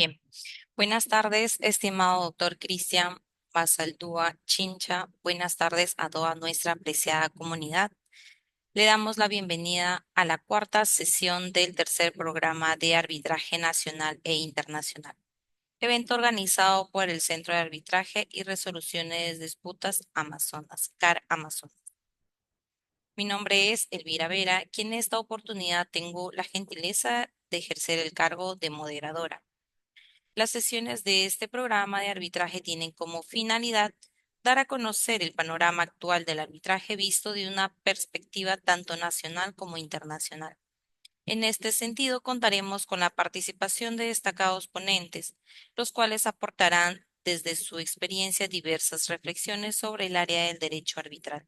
Bien, buenas tardes, estimado doctor Cristian Basaldúa Chincha. Buenas tardes a toda nuestra apreciada comunidad. Le damos la bienvenida a la cuarta sesión del tercer programa de arbitraje nacional e internacional, evento organizado por el Centro de Arbitraje y Resoluciones de Disputas Amazonas, CAR Amazonas. Mi nombre es Elvira Vera, quien en esta oportunidad tengo la gentileza de ejercer el cargo de moderadora. Las sesiones de este programa de arbitraje tienen como finalidad dar a conocer el panorama actual del arbitraje visto de una perspectiva tanto nacional como internacional. En este sentido, contaremos con la participación de destacados ponentes, los cuales aportarán desde su experiencia diversas reflexiones sobre el área del derecho arbitral.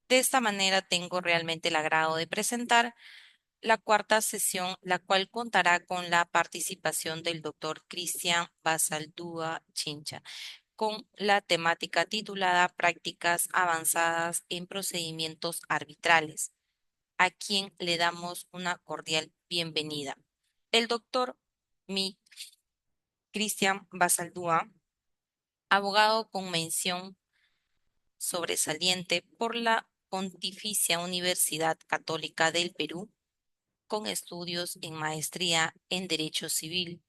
De esta manera, tengo realmente el agrado de presentar la cuarta sesión, la cual contará con la participación del doctor Cristian Basaldúa Chincha, con la temática titulada Prácticas avanzadas en procedimientos arbitrales, a quien le damos una cordial bienvenida. El doctor Mi Cristian Basaldúa, abogado con mención sobresaliente por la Pontificia Universidad Católica del Perú, con estudios en maestría en Derecho Civil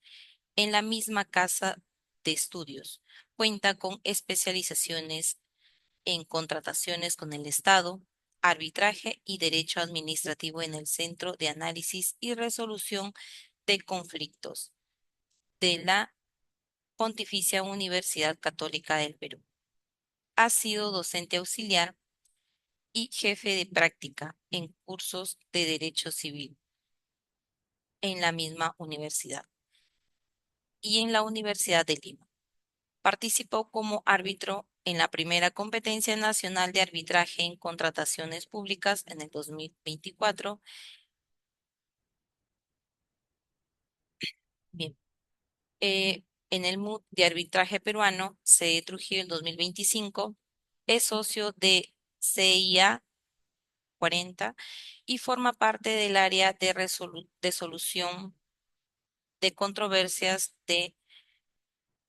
en la misma casa de estudios. Cuenta con especializaciones en contrataciones con el Estado, arbitraje y derecho administrativo en el Centro de Análisis y Resolución de Conflictos de la Pontificia Universidad Católica del Perú. Ha sido docente auxiliar y jefe de práctica en cursos de Derecho Civil en la misma universidad y en la Universidad de Lima. Participó como árbitro en la primera competencia nacional de arbitraje en contrataciones públicas en el 2024. Bien, en el MUD de arbitraje peruano, sede Trujillo en 2025. Es socio de CIA 40 y forma parte del área de, de solución de controversias de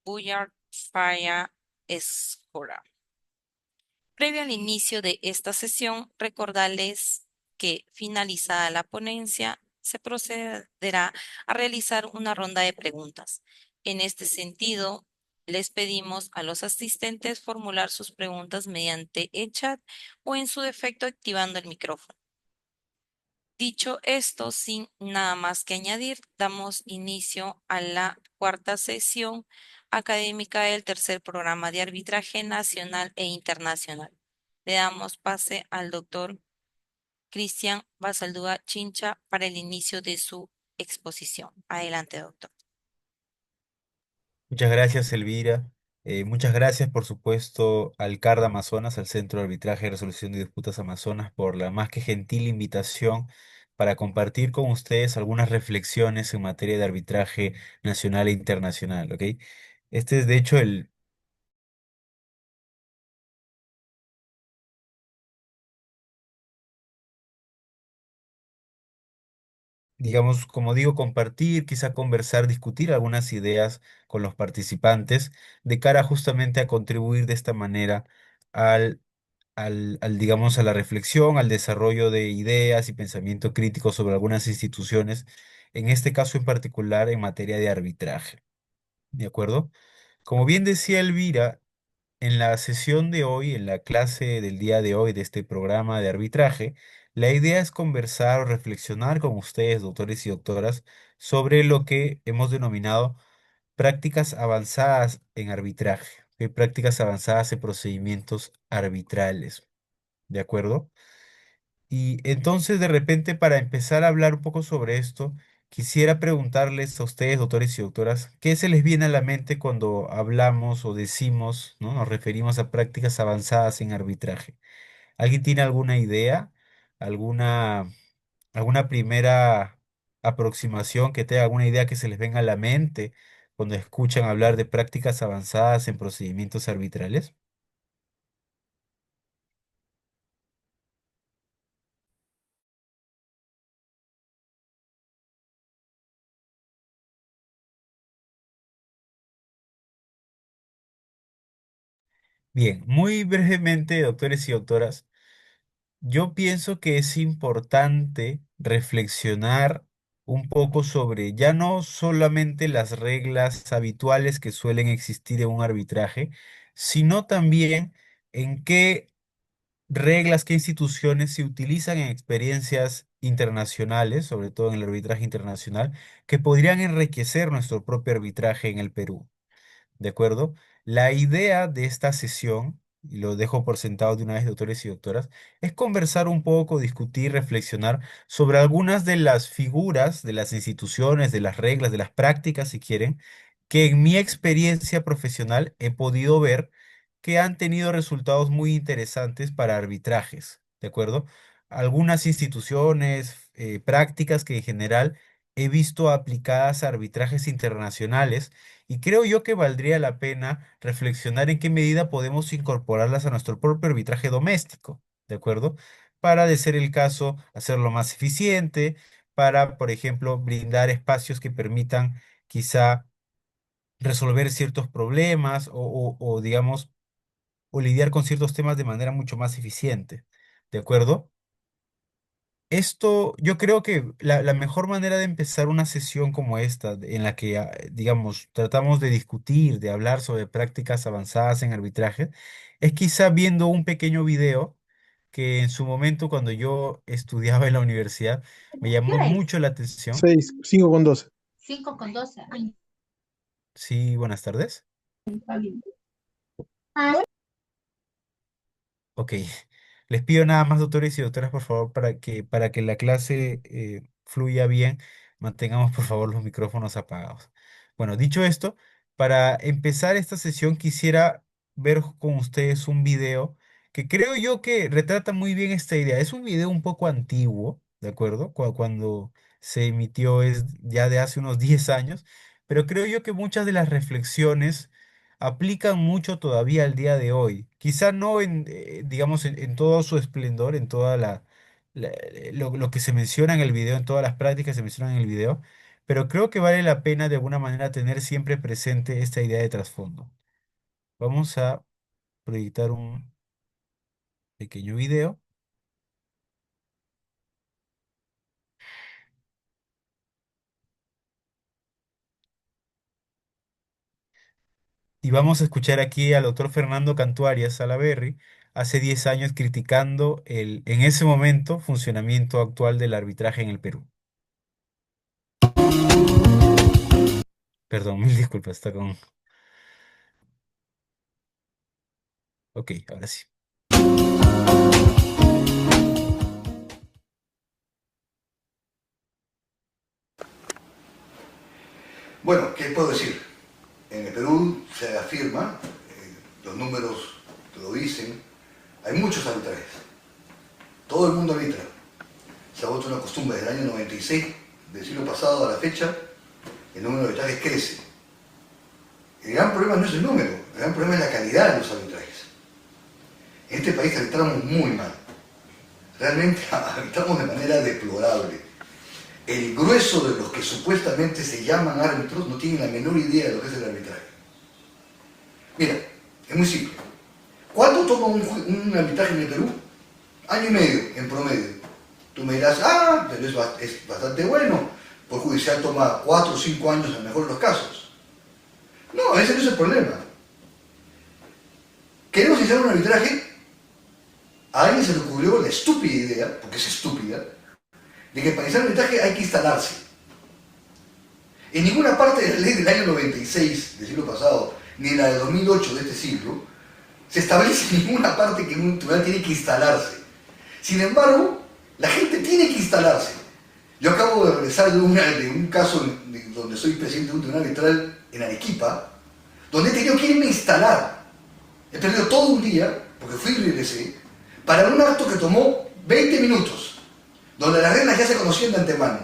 Bullard Fire Escora. Previo al inicio de esta sesión, recordarles que finalizada la ponencia, se procederá a realizar una ronda de preguntas. En este sentido, les pedimos a los asistentes formular sus preguntas mediante el chat o en su defecto activando el micrófono. Dicho esto, sin nada más que añadir, damos inicio a la cuarta sesión académica del tercer programa de arbitraje nacional e internacional. Le damos pase al doctor Cristian Basaldúa Chincha para el inicio de su exposición. Adelante, doctor. Muchas gracias, Elvira. Muchas gracias, por supuesto, al CARD Amazonas, al Centro de Arbitraje y Resolución de Disputas Amazonas, por la más que gentil invitación para compartir con ustedes algunas reflexiones en materia de arbitraje nacional e internacional, ¿ok? Este es, de hecho, digamos, como digo, compartir, quizá conversar, discutir algunas ideas con los participantes de cara justamente a contribuir de esta manera digamos, a la reflexión, al desarrollo de ideas y pensamiento crítico sobre algunas instituciones, en este caso en particular en materia de arbitraje. ¿De acuerdo? Como bien decía Elvira, en la sesión de hoy, en la clase del día de hoy de este programa de arbitraje, la idea es conversar o reflexionar con ustedes, doctores y doctoras, sobre lo que hemos denominado prácticas avanzadas en arbitraje, prácticas avanzadas en procedimientos arbitrales. ¿De acuerdo? Y entonces, de repente, para empezar a hablar un poco sobre esto, quisiera preguntarles a ustedes, doctores y doctoras, ¿qué se les viene a la mente cuando hablamos o decimos, ¿no? Nos referimos a prácticas avanzadas en arbitraje? ¿Alguien tiene alguna idea? ¿Alguna, alguna primera aproximación que tenga alguna idea que se les venga a la mente cuando escuchan hablar de prácticas avanzadas en procedimientos arbitrales? Bien, muy brevemente, doctores y doctoras, yo pienso que es importante reflexionar un poco sobre ya no solamente las reglas habituales que suelen existir en un arbitraje, sino también en qué reglas, qué instituciones se utilizan en experiencias internacionales, sobre todo en el arbitraje internacional, que podrían enriquecer nuestro propio arbitraje en el Perú. ¿De acuerdo? La idea de esta sesión, y lo dejo por sentado de una vez, doctores y doctoras, es conversar un poco, discutir, reflexionar sobre algunas de las figuras, de las instituciones, de las reglas, de las prácticas, si quieren, que en mi experiencia profesional he podido ver que han tenido resultados muy interesantes para arbitrajes. ¿De acuerdo? Algunas instituciones, prácticas que en general he visto aplicadas a arbitrajes internacionales y creo yo que valdría la pena reflexionar en qué medida podemos incorporarlas a nuestro propio arbitraje doméstico, ¿de acuerdo? Para, de ser el caso, hacerlo más eficiente, para, por ejemplo, brindar espacios que permitan quizá resolver ciertos problemas digamos, o lidiar con ciertos temas de manera mucho más eficiente, ¿de acuerdo? Esto, yo creo que la mejor manera de empezar una sesión como esta, en la que, digamos, tratamos de discutir, de hablar sobre prácticas avanzadas en arbitraje, es quizá viendo un pequeño video que en su momento, cuando yo estudiaba en la universidad, me ¿Qué llamó hora es? mucho la atención. 6, 5 con 12. 5 con 12. Ay, Sí, buenas tardes. está bien. Ah, Ok, les pido nada más, doctores y doctoras, por favor, para que la clase fluya bien, mantengamos por favor los micrófonos apagados. Bueno, dicho esto, para empezar esta sesión quisiera ver con ustedes un video que creo yo que retrata muy bien esta idea. Es un video un poco antiguo, ¿de acuerdo? Cuando se emitió es ya de hace unos 10 años, pero creo yo que muchas de las reflexiones aplican mucho todavía al día de hoy. Quizá no en, digamos, en todo su esplendor, en toda lo que se menciona en el video, en todas las prácticas que se mencionan en el video, pero creo que vale la pena de alguna manera tener siempre presente esta idea de trasfondo. Vamos a proyectar un pequeño video y vamos a escuchar aquí al doctor Fernando Cantuarias Salaverry hace 10 años criticando en ese momento, funcionamiento actual del arbitraje en el Perú. Perdón, mil disculpas, está con... Ok, ahora sí. Bueno, ¿qué puedo decir? En el Perú se afirma, los números te lo dicen, hay muchos arbitrajes. Todo el mundo arbitra. Se ha vuelto una costumbre desde el año 96 del siglo pasado a la fecha, el número de arbitrajes crece. El gran problema no es el número, el gran problema es la calidad de los arbitrajes. En este país arbitramos muy mal. Realmente arbitramos de manera deplorable. El grueso de los que supuestamente se llaman árbitros no tienen la menor idea de lo que es el arbitraje. Mira, es muy simple. ¿Cuánto toma un arbitraje en el Perú? Año y medio, en promedio. Tú me dirás, pero es bastante bueno. Por judicial toma 4 o 5 años en el mejor de los casos. No, ese no es el problema. Queremos iniciar un arbitraje. A alguien se le ocurrió la estúpida idea, porque es estúpida, de que para iniciar un arbitraje hay que instalarse. En ninguna parte de la ley del año 96 del siglo pasado, ni en la de 2008 de este siglo, se establece en ninguna parte que un tribunal tiene que instalarse. Sin embargo, la gente tiene que instalarse. Yo acabo de regresar de un caso donde soy presidente de un tribunal arbitral en Arequipa, donde he tenido que irme a instalar. He perdido todo un día, porque fui y regresé, para un acto que tomó 20 minutos, donde las reglas ya se conocían de antemano.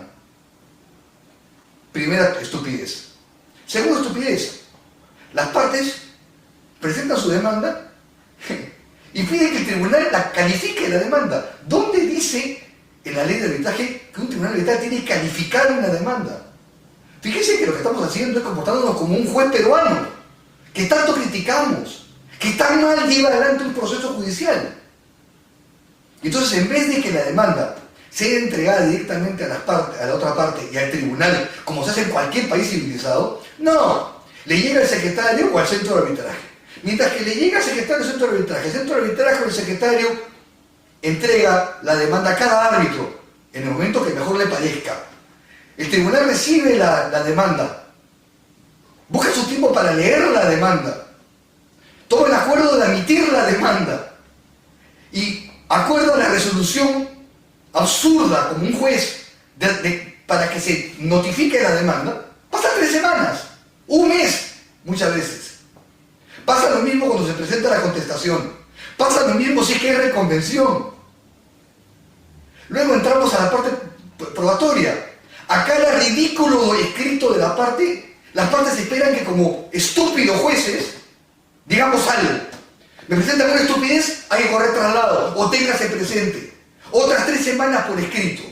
Primera estupidez. Segunda estupidez. Las partes presentan su demanda y piden que el tribunal la califique la demanda. ¿Dónde dice en la ley de arbitraje que un tribunal arbitral tiene que calificar una demanda? Fíjense que lo que estamos haciendo es comportándonos como un juez peruano, que tanto criticamos, que tan mal lleva adelante un proceso judicial. Entonces, en vez de que la demanda sea entregada directamente a la otra parte y al tribunal, como se hace en cualquier país civilizado, no, le llega al secretario o al centro de arbitraje. Mientras que le llega al secretario del centro de arbitraje, el centro de arbitraje o el secretario entrega la demanda a cada árbitro en el momento que mejor le parezca. El tribunal recibe la demanda, busca su tiempo para leer la demanda, toma el acuerdo de admitir la demanda y acuerda la resolución absurda como un juez para que se notifique la demanda. Pasa 3 semanas, un mes, muchas veces. Pasa lo mismo cuando se presenta la contestación. Pasa lo mismo si es que hay reconvención. Luego entramos a la parte probatoria. Acá el ridículo escrito de las partes esperan que como estúpidos jueces digamos algo. Me presentan una estupidez, hay que correr traslado, o téngase presente. Otras 3 semanas por escrito.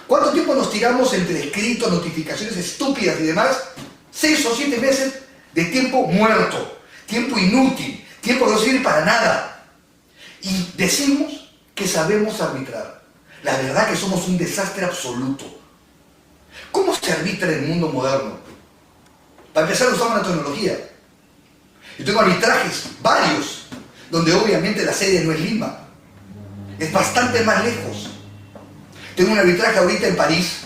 ¿Cuánto tiempo nos tiramos entre escritos, notificaciones estúpidas y demás? 6 o 7 meses de tiempo muerto, tiempo inútil, tiempo que no sirve para nada. Y decimos que sabemos arbitrar. La verdad que somos un desastre absoluto. ¿Cómo se arbitra en el mundo moderno? Para empezar, usamos la tecnología. Yo tengo arbitrajes, varios, donde obviamente la sede no es Lima. Es bastante más lejos. Tengo un arbitraje ahorita en París,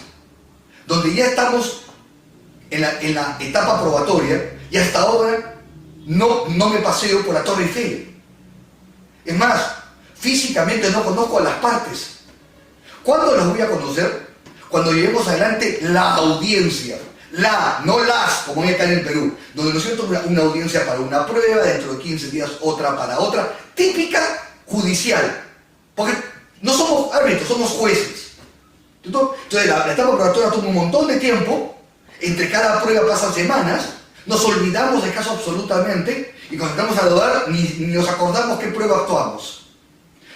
donde ya estamos en la etapa probatoria y hasta ahora no me paseo por la Torre Eiffel. Es más, físicamente no conozco a las partes. ¿Cuándo los voy a conocer? Cuando llevemos adelante la audiencia. No las, como hay acá en el Perú, donde, ¿no es cierto?, una audiencia para una prueba, dentro de 15 días otra para otra, típica judicial. Porque no somos árbitros, somos jueces. Entonces la etapa probatoria toma un montón de tiempo, entre cada prueba pasan semanas, nos olvidamos del caso absolutamente, y cuando entramos a dudar, ni nos acordamos qué prueba actuamos.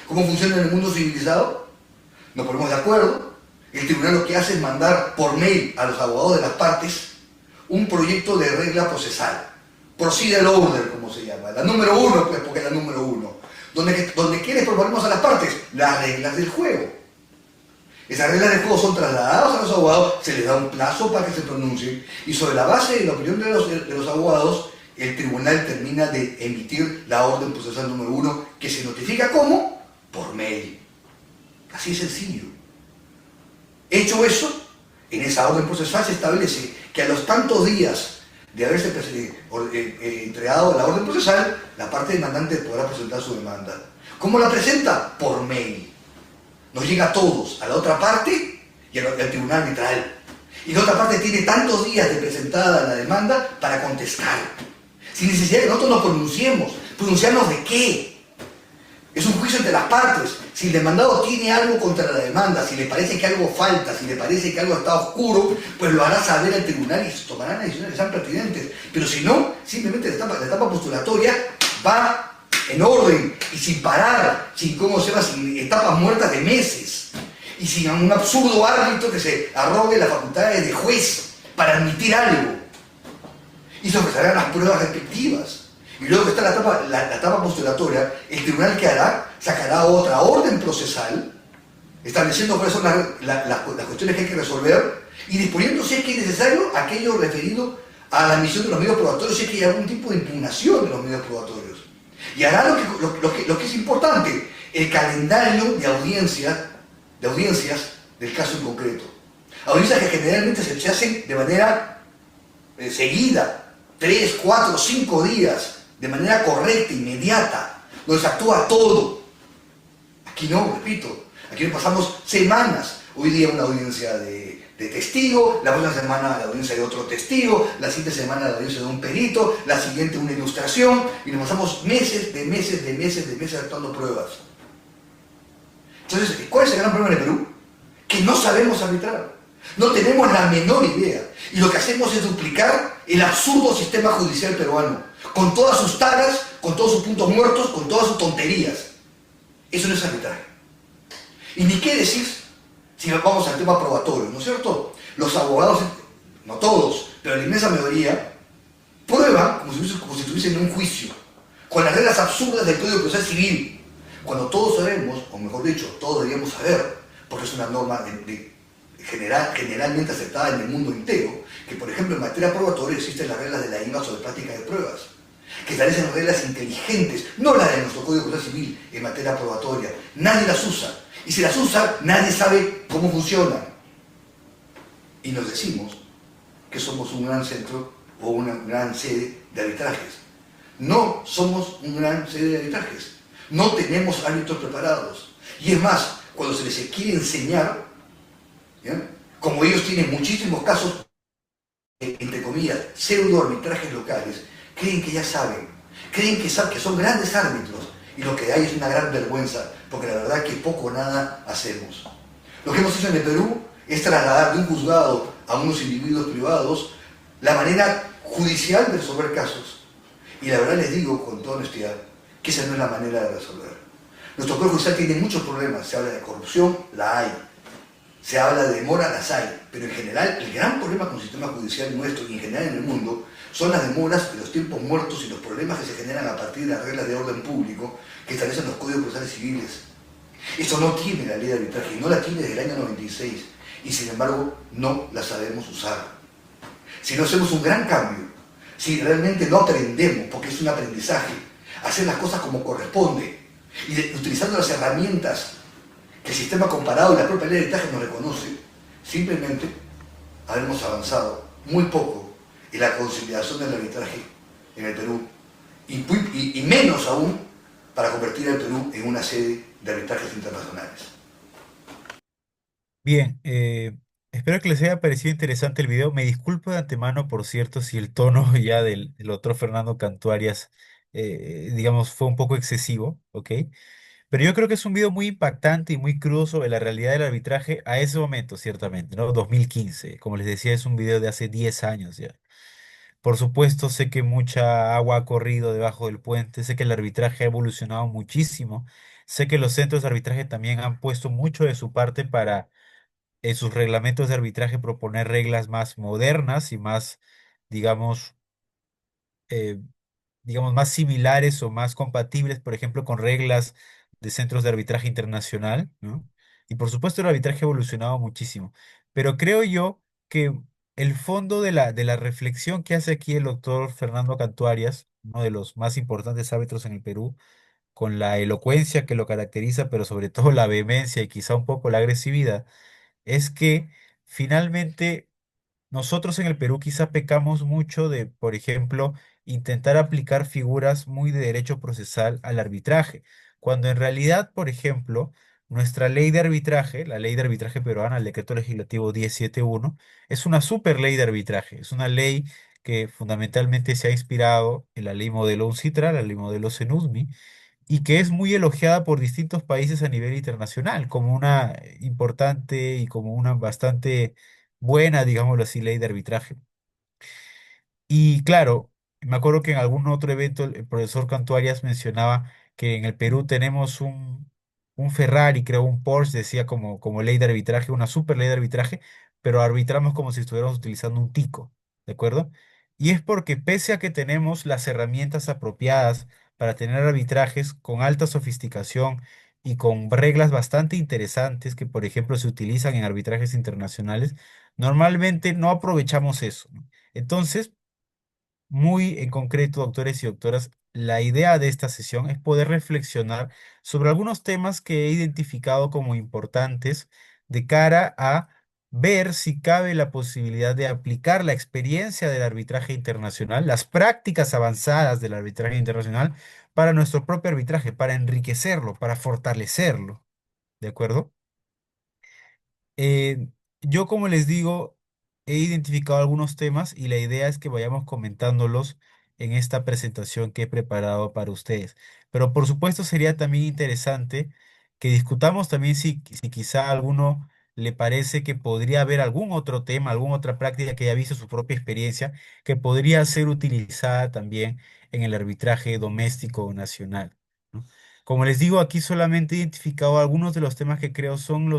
¿Cómo funciona en el mundo civilizado? Nos ponemos de acuerdo. El tribunal lo que hace es mandar por mail a los abogados de las partes un proyecto de regla procesal. Procedural order, como se llama. La número 1, pues, porque es la número 1. Donde ¿qué les proponemos a las partes? Las reglas del juego. Esas reglas del juego son trasladadas a los abogados, se les da un plazo para que se pronuncien, y sobre la base de la opinión de los abogados, el tribunal termina de emitir la orden procesal número 1, que se notifica ¿cómo? Por mail. Así de sencillo. Hecho eso, en esa orden procesal se establece que a los tantos días de haberse entregado la orden procesal, la parte demandante podrá presentar su demanda. ¿Cómo la presenta? Por mail. Nos llega a todos, a la otra parte y al tribunal arbitral. Y la otra parte tiene tantos días de presentada la demanda para contestar. Sin necesidad de que nosotros nos pronunciemos. ¿Pronunciarnos de qué? Es un juicio entre las partes. Si el demandado tiene algo contra la demanda, si le parece que algo falta, si le parece que algo está oscuro, pues lo hará saber al tribunal y se tomarán las decisiones que sean pertinentes. Pero si no, simplemente la etapa postulatoria va en orden y sin parar, sin etapas muertas de meses y sin un absurdo árbitro que se arrogue las facultades de juez para admitir algo. Y se ofrecerán las pruebas respectivas. Y luego que está la etapa postulatoria, el tribunal ¿qué hará? Sacará otra orden procesal, estableciendo cuáles son las cuestiones que hay que resolver y disponiendo, si es que es necesario, aquello referido a la admisión de los medios probatorios, si es que hay algún tipo de impugnación de los medios probatorios. Y hará lo que es importante, el calendario de audiencias del caso en concreto. Audiencias que generalmente se hacen de manera seguida, 3, 4, 5 días, de manera correcta, inmediata, donde se actúa todo. Aquí no, repito, aquí nos pasamos semanas. Hoy día una audiencia de testigo, la próxima semana la audiencia de otro testigo, la siguiente semana la audiencia de un perito, la siguiente una ilustración, y nos pasamos meses actuando pruebas. Entonces, ¿cuál es el gran problema en el Perú? Que no sabemos arbitrar. No tenemos la menor idea. Y lo que hacemos es duplicar el absurdo sistema judicial peruano, con todas sus taras, con todos sus puntos muertos, con todas sus tonterías. Eso no es arbitraje. Y ni qué decir si vamos al tema probatorio, ¿no es cierto? Los abogados, no todos, pero la inmensa mayoría, prueban como si estuviesen en un juicio, con las reglas absurdas del Código Procesal Civil, cuando todos sabemos, o mejor dicho, todos deberíamos saber, porque es una norma generalmente aceptada en el mundo entero, que por ejemplo en materia probatoria existen las reglas de la IVA sobre práctica de pruebas, que establecen reglas inteligentes, no las de nuestro Código Procesal Civil en materia probatoria. Nadie las usa. Y si las usa, nadie sabe cómo funcionan. Y nos decimos que somos un gran centro o una gran sede de arbitrajes. No somos un gran sede de arbitrajes. No tenemos árbitros preparados. Y es más, cuando se les quiere enseñar, ¿ya? Como ellos tienen muchísimos casos, entre comillas, pseudo arbitrajes locales, creen que ya saben, creen que son grandes árbitros, y lo que hay es una gran vergüenza, porque la verdad es que poco o nada hacemos. Lo que hemos hecho en el Perú es trasladar de un juzgado a unos individuos privados la manera judicial de resolver casos. Y la verdad les digo con toda honestidad que esa no es la manera de resolver. Nuestro Poder Judicial tiene muchos problemas. Se habla de corrupción, la hay. Se habla de demora, las hay. Pero en general, el gran problema con el sistema judicial nuestro y en general en el mundo son las demoras y los tiempos muertos y los problemas que se generan a partir de las reglas de orden público que establecen los códigos procesales civiles. Eso no tiene la ley de arbitraje, no la tiene desde el año 96 y sin embargo no la sabemos usar. Si no hacemos un gran cambio, si realmente no aprendemos, porque es un aprendizaje, hacer las cosas como corresponde y utilizando las herramientas que el sistema comparado y la propia ley de arbitraje nos reconoce, simplemente habremos avanzado muy poco en la conciliación del arbitraje en el Perú y menos aún para convertir al Perú en una sede de arbitrajes internacionales. Bien, espero que les haya parecido interesante el video. Me disculpo de antemano, por cierto, si el tono ya del otro Fernando Cantuarias, digamos, fue un poco excesivo, ¿ok? Pero yo creo que es un video muy impactante y muy crudo sobre la realidad del arbitraje a ese momento, ciertamente, ¿no? 2015. Como les decía, es un video de hace 10 años ya. Por supuesto, sé que mucha agua ha corrido debajo del puente, sé que el arbitraje ha evolucionado muchísimo, sé que los centros de arbitraje también han puesto mucho de su parte para en sus reglamentos de arbitraje proponer reglas más modernas y más, digamos, eh, digamos, más similares o más compatibles, por ejemplo, con reglas de centros de arbitraje internacional, ¿no? Y por supuesto el arbitraje ha evolucionado muchísimo. Pero creo yo que el fondo de la reflexión que hace aquí el doctor Fernando Cantuarias, uno de los más importantes árbitros en el Perú, con la elocuencia que lo caracteriza, pero sobre todo la vehemencia y quizá un poco la agresividad, es que finalmente nosotros en el Perú quizá pecamos mucho de, por ejemplo, intentar aplicar figuras muy de derecho procesal al arbitraje, cuando en realidad, por ejemplo, nuestra ley de arbitraje, la ley de arbitraje peruana, el decreto legislativo 1071, es una super ley de arbitraje, es una ley que fundamentalmente se ha inspirado en la ley modelo UNCITRA, la ley modelo CENUSMI, y que es muy elogiada por distintos países a nivel internacional como una importante y como una bastante buena, digámoslo así, ley de arbitraje. Y claro, me acuerdo que en algún otro evento el profesor Cantuarias mencionaba que en el Perú tenemos un Ferrari, creo, un Porsche, decía como ley de arbitraje, una super ley de arbitraje, pero arbitramos como si estuviéramos utilizando un tico, ¿de acuerdo? Y es porque pese a que tenemos las herramientas apropiadas para tener arbitrajes con alta sofisticación y con reglas bastante interesantes que, por ejemplo, se utilizan en arbitrajes internacionales, normalmente no aprovechamos eso, ¿no? Entonces, muy en concreto, doctores y doctoras, la idea de esta sesión es poder reflexionar sobre algunos temas que he identificado como importantes de cara a ver si cabe la posibilidad de aplicar la experiencia del arbitraje internacional, las prácticas avanzadas del arbitraje internacional para nuestro propio arbitraje, para enriquecerlo, para fortalecerlo. ¿De acuerdo? Eh, yo, como les digo, he identificado algunos temas y la idea es que vayamos comentándolos en esta presentación que he preparado para ustedes. Pero por supuesto sería también interesante que discutamos también si quizá a alguno le parece que podría haber algún otro tema, alguna otra práctica que haya visto su propia experiencia, que podría ser utilizada también en el arbitraje doméstico o nacional, ¿no? Como les digo, aquí solamente he identificado algunos de los temas que creo son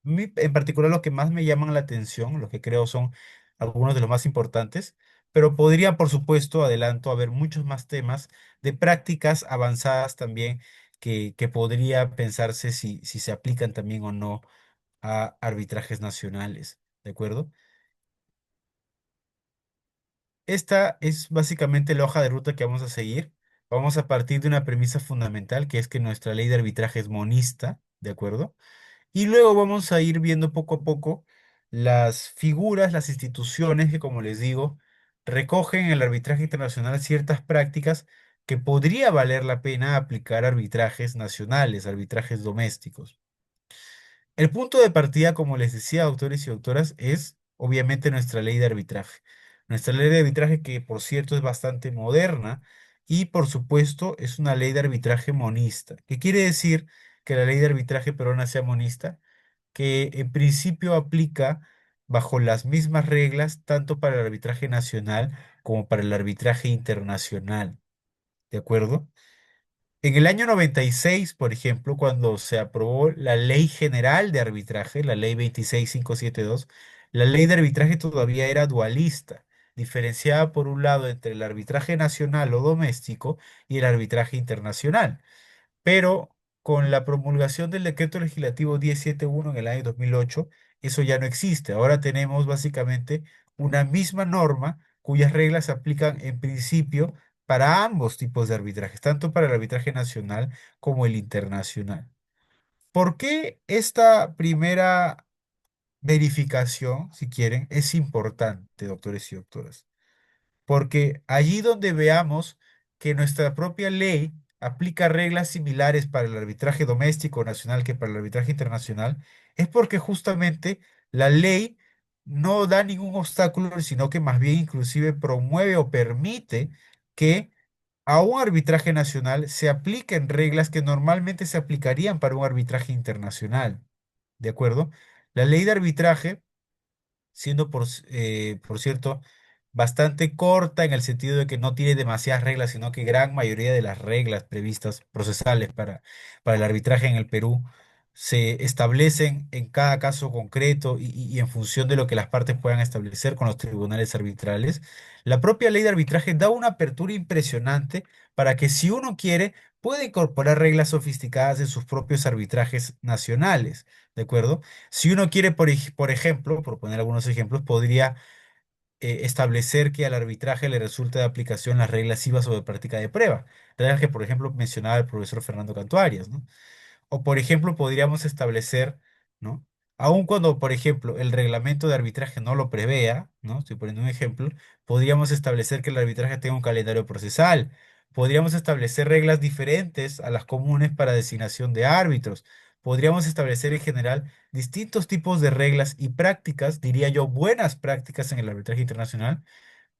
en particular los que más me llaman la atención, los que creo son algunos de los más importantes, pero podría, por supuesto, adelanto, haber muchos más temas de prácticas avanzadas también que podría pensarse si se aplican también o no a arbitrajes nacionales, ¿de acuerdo? Esta es básicamente la hoja de ruta que vamos a seguir. Vamos a partir de una premisa fundamental, que es que nuestra ley de arbitraje es monista, ¿de acuerdo? Y luego vamos a ir viendo poco a poco las figuras, las instituciones que, como les digo, recogen en el arbitraje internacional ciertas prácticas que podría valer la pena aplicar a arbitrajes nacionales, arbitrajes domésticos. El punto de partida, como les decía, doctores y doctoras, es obviamente nuestra ley de arbitraje. Nuestra ley de arbitraje que, por cierto, es bastante moderna y, por supuesto, es una ley de arbitraje monista. ¿Qué quiere decir que la ley de arbitraje peruana sea monista? Que en principio aplica bajo las mismas reglas tanto para el arbitraje nacional como para el arbitraje internacional. ¿De acuerdo? En el año 96, por ejemplo, cuando se aprobó la Ley General de Arbitraje, la Ley 26572, la ley de arbitraje todavía era dualista, diferenciada por un lado entre el arbitraje nacional o doméstico y el arbitraje internacional. Pero con la promulgación del decreto legislativo 1071 en el año 2008, eso ya no existe. Ahora tenemos básicamente una misma norma cuyas reglas se aplican en principio para ambos tipos de arbitrajes, tanto para el arbitraje nacional como el internacional. ¿Por qué esta primera verificación, si quieren, es importante, doctores y doctoras? Porque allí donde veamos que nuestra propia ley aplica reglas similares para el arbitraje doméstico nacional que para el arbitraje internacional, es porque justamente la ley no da ningún obstáculo, sino que más bien inclusive promueve o permite que a un arbitraje nacional se apliquen reglas que normalmente se aplicarían para un arbitraje internacional. ¿De acuerdo? La ley de arbitraje siendo por cierto bastante corta en el sentido de que no tiene demasiadas reglas, sino que gran mayoría de las reglas previstas procesales para el arbitraje en el Perú se establecen en cada caso concreto y en función de lo que las partes puedan establecer con los tribunales arbitrales. La propia ley de arbitraje da una apertura impresionante para que si uno quiere, puede incorporar reglas sofisticadas en sus propios arbitrajes nacionales, ¿de acuerdo? Si uno quiere, por ejemplo, por poner algunos ejemplos, podría establecer que al arbitraje le resulte de aplicación las reglas IVA sobre práctica de prueba, reglas que, por ejemplo, mencionaba el profesor Fernando Cantuarias, ¿no? O, por ejemplo, podríamos establecer, ¿no? Aun cuando, por ejemplo, el reglamento de arbitraje no lo prevea, ¿no? Estoy poniendo un ejemplo, podríamos establecer que el arbitraje tenga un calendario procesal. Podríamos establecer reglas diferentes a las comunes para designación de árbitros. Podríamos establecer en general distintos tipos de reglas y prácticas, diría yo, buenas prácticas en el arbitraje internacional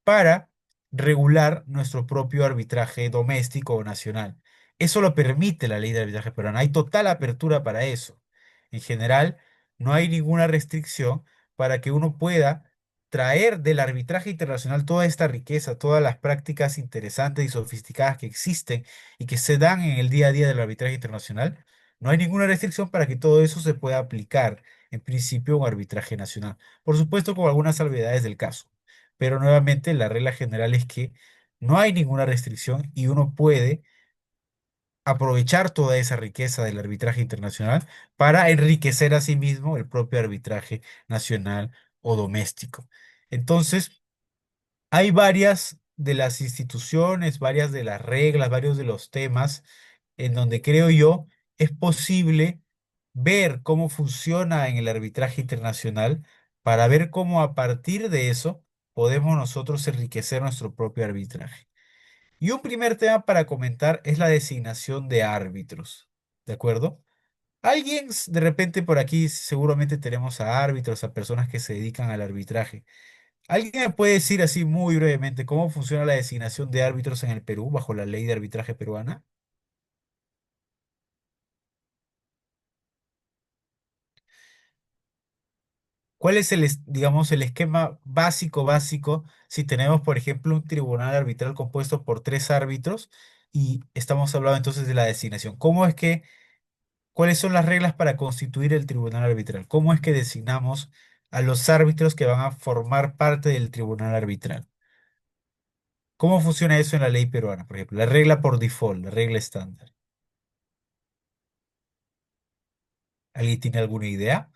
para regular nuestro propio arbitraje doméstico o nacional. Eso lo permite la ley de arbitraje peruana. Hay total apertura para eso. En general, no hay ninguna restricción para que uno pueda traer del arbitraje internacional toda esta riqueza, todas las prácticas interesantes y sofisticadas que existen y que se dan en el día a día del arbitraje internacional. No hay ninguna restricción para que todo eso se pueda aplicar, en principio, a un arbitraje nacional. Por supuesto, con algunas salvedades del caso. Pero nuevamente la regla general es que no hay ninguna restricción y uno puede aprovechar toda esa riqueza del arbitraje internacional para enriquecer a sí mismo el propio arbitraje nacional o doméstico. Entonces, hay varias de las instituciones, varias de las reglas, varios de los temas en donde creo yo es posible ver cómo funciona en el arbitraje internacional para ver cómo a partir de eso podemos nosotros enriquecer nuestro propio arbitraje. Y un primer tema para comentar es la designación de árbitros, ¿de acuerdo? De repente por aquí seguramente tenemos a árbitros, a personas que se dedican al arbitraje. ¿Alguien me puede decir así muy brevemente cómo funciona la designación de árbitros en el Perú bajo la ley de arbitraje peruana? ¿Cuál es digamos, el esquema básico si tenemos, por ejemplo, un tribunal arbitral compuesto por tres árbitros y estamos hablando entonces de la designación? ¿Cuáles son las reglas para constituir el tribunal arbitral? ¿Cómo es que designamos a los árbitros que van a formar parte del tribunal arbitral? ¿Cómo funciona eso en la ley peruana, por ejemplo? La regla por default, la regla estándar. ¿Alguien tiene alguna idea?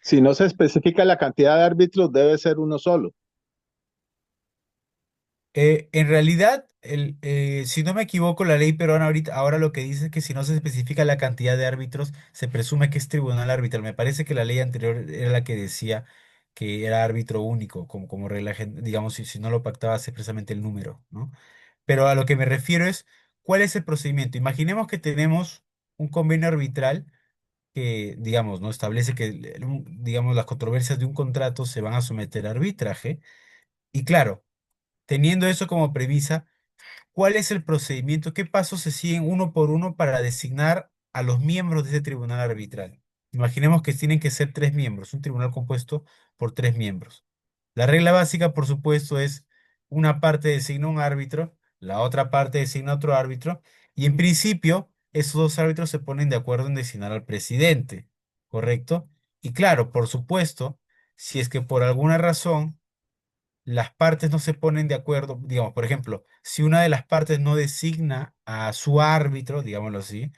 Si no se especifica la cantidad de árbitros, debe ser uno solo. En realidad, si no me equivoco, la ley peruana ahora lo que dice es que si no se especifica la cantidad de árbitros, se presume que es tribunal arbitral. Me parece que la ley anterior era la que decía que era árbitro único, como regla, digamos, si no lo pactaba expresamente el número, ¿no? Pero a lo que me refiero es, ¿cuál es el procedimiento? Imaginemos que tenemos un convenio arbitral que, digamos, no establece que, digamos, las controversias de un contrato se van a someter a arbitraje. Y claro, teniendo eso como premisa, ¿cuál es el procedimiento? ¿Qué pasos se siguen uno por uno para designar a los miembros de ese tribunal arbitral? Imaginemos que tienen que ser tres miembros, un tribunal compuesto por tres miembros. La regla básica, por supuesto, es una parte designa un árbitro, la otra parte designa otro árbitro, y en principio esos dos árbitros se ponen de acuerdo en designar al presidente, ¿correcto? Y claro, por supuesto, si es que por alguna razón las partes no se ponen de acuerdo, digamos, por ejemplo, si una de las partes no designa a su árbitro, digámoslo así,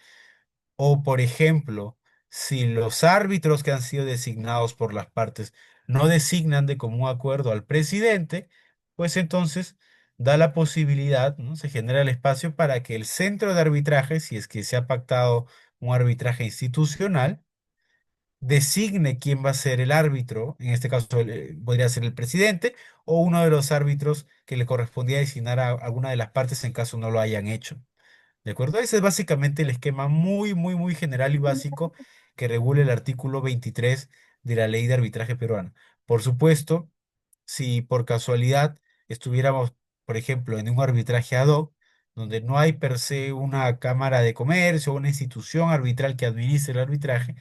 o por ejemplo, si los árbitros que han sido designados por las partes no designan de común acuerdo al presidente, pues entonces da la posibilidad, ¿no? Se genera el espacio para que el centro de arbitraje, si es que se ha pactado un arbitraje institucional, designe quién va a ser el árbitro, en este caso podría ser el presidente o uno de los árbitros que le correspondía designar a alguna de las partes en caso no lo hayan hecho. ¿De acuerdo? Ese es básicamente el esquema muy, muy, muy general y básico que regula el artículo 23 de la Ley de Arbitraje peruana. Por supuesto, si por casualidad estuviéramos, por ejemplo, en un arbitraje ad hoc, donde no hay per se una cámara de comercio o una institución arbitral que administre el arbitraje,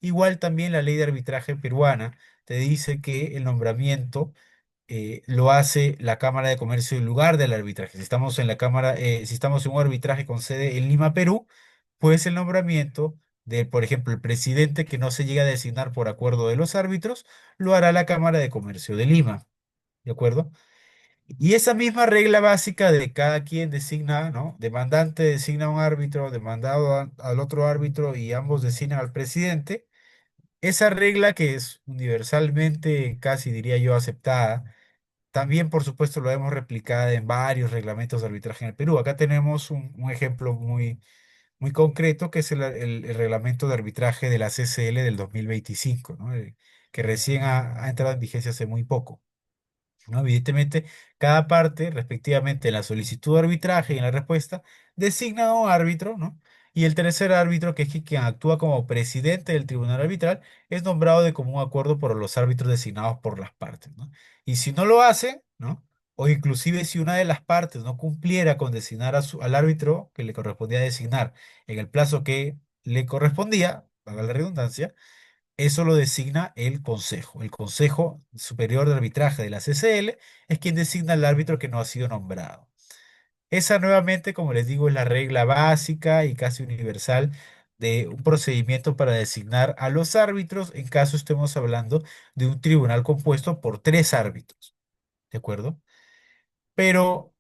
igual también la ley de arbitraje peruana te dice que el nombramiento lo hace la Cámara de Comercio en lugar del arbitraje. Si estamos en la Cámara, si estamos en un arbitraje con sede en Lima, Perú, pues el nombramiento de, por ejemplo, el presidente que no se llega a designar por acuerdo de los árbitros, lo hará la Cámara de Comercio de Lima. ¿De acuerdo? Y esa misma regla básica de cada quien designa, ¿no? Demandante designa a un árbitro, demandado al otro árbitro y ambos designan al presidente. Esa regla que es universalmente, casi diría yo, aceptada, también por supuesto lo hemos replicado en varios reglamentos de arbitraje en el Perú. Acá tenemos un ejemplo muy, muy concreto que es el reglamento de arbitraje de la CCL del 2025, ¿no? Que recién ha entrado en vigencia hace muy poco. ¿No? Evidentemente, cada parte, respectivamente, en la solicitud de arbitraje y en la respuesta, designa a un árbitro, ¿no? Y el tercer árbitro, que es quien actúa como presidente del tribunal arbitral, es nombrado de común acuerdo por los árbitros designados por las partes, ¿no? Y si no lo hace, ¿no? O inclusive si una de las partes no cumpliera con designar al árbitro que le correspondía designar en el plazo que le correspondía, para la redundancia, eso lo designa el Consejo. El Consejo Superior de Arbitraje de la CCL es quien designa al árbitro que no ha sido nombrado. Esa nuevamente, como les digo, es la regla básica y casi universal de un procedimiento para designar a los árbitros en caso estemos hablando de un tribunal compuesto por tres árbitros. ¿De acuerdo? Pero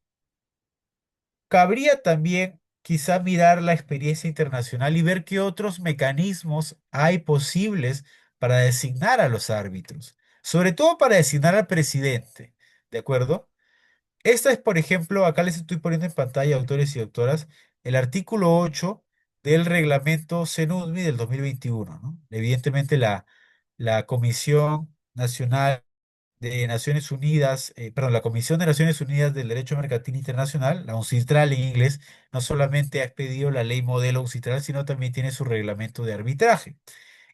cabría también quizá mirar la experiencia internacional y ver qué otros mecanismos hay posibles para designar a los árbitros, sobre todo para designar al presidente, ¿de acuerdo? Esta es, por ejemplo, acá les estoy poniendo en pantalla, autores y doctoras, el artículo 8 del reglamento CENUDMI del 2021, ¿no? Evidentemente la Comisión Nacional de Naciones Unidas, perdón, la Comisión de Naciones Unidas del Derecho Mercantil Internacional, la UNCITRAL en inglés, no solamente ha expedido la ley modelo UNCITRAL, sino también tiene su reglamento de arbitraje.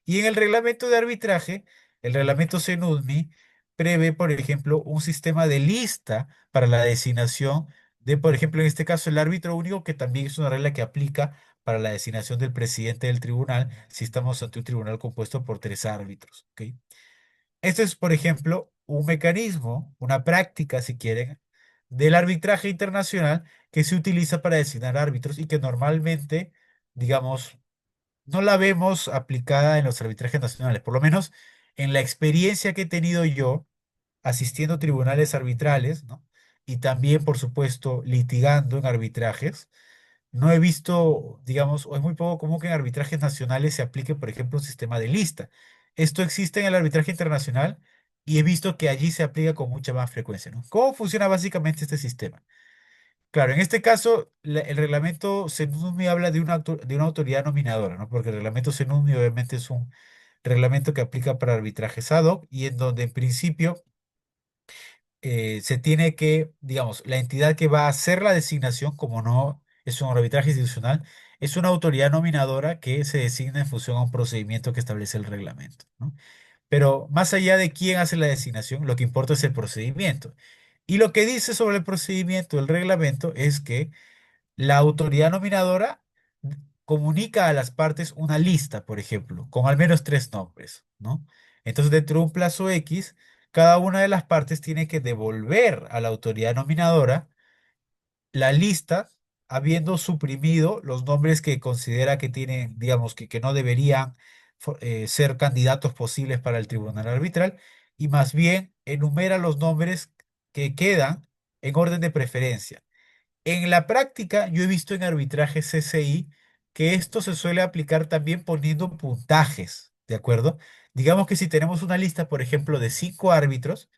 Y en el reglamento de arbitraje, el reglamento CENUDMI prevé, por ejemplo, un sistema de lista para la designación de, por ejemplo, en este caso, el árbitro único, que también es una regla que aplica para la designación del presidente del tribunal si estamos ante un tribunal compuesto por tres árbitros. ¿Ok? Este es, por ejemplo, un mecanismo, una práctica, si quieren, del arbitraje internacional que se utiliza para designar árbitros y que normalmente, digamos, no la vemos aplicada en los arbitrajes nacionales. Por lo menos en la experiencia que he tenido yo asistiendo a tribunales arbitrales, ¿no? Y también, por supuesto, litigando en arbitrajes. No he visto, digamos, o es muy poco común que en arbitrajes nacionales se aplique, por ejemplo, un sistema de lista. Esto existe en el arbitraje internacional y he visto que allí se aplica con mucha más frecuencia, ¿no? ¿Cómo funciona básicamente este sistema? Claro, en este caso, el reglamento CENUMI habla de de una autoridad nominadora, ¿no? Porque el reglamento CENUMI obviamente es un reglamento que aplica para arbitrajes ad hoc y en donde en principio se tiene que, digamos, la entidad que va a hacer la designación, como no es un arbitraje institucional, es una autoridad nominadora que se designa en función a un procedimiento que establece el reglamento, ¿no? Pero más allá de quién hace la designación, lo que importa es el procedimiento. Y lo que dice sobre el procedimiento del reglamento es que la autoridad nominadora comunica a las partes una lista, por ejemplo, con al menos tres nombres, ¿no? Entonces, dentro de un plazo X, cada una de las partes tiene que devolver a la autoridad nominadora la lista, habiendo suprimido los nombres que considera que tienen, digamos, que no deberían ser candidatos posibles para el tribunal arbitral, y más bien enumera los nombres que quedan en orden de preferencia. En la práctica, yo he visto en arbitraje CCI que esto se suele aplicar también poniendo puntajes, ¿de acuerdo? Digamos que si tenemos una lista, por ejemplo, de 5 árbitros,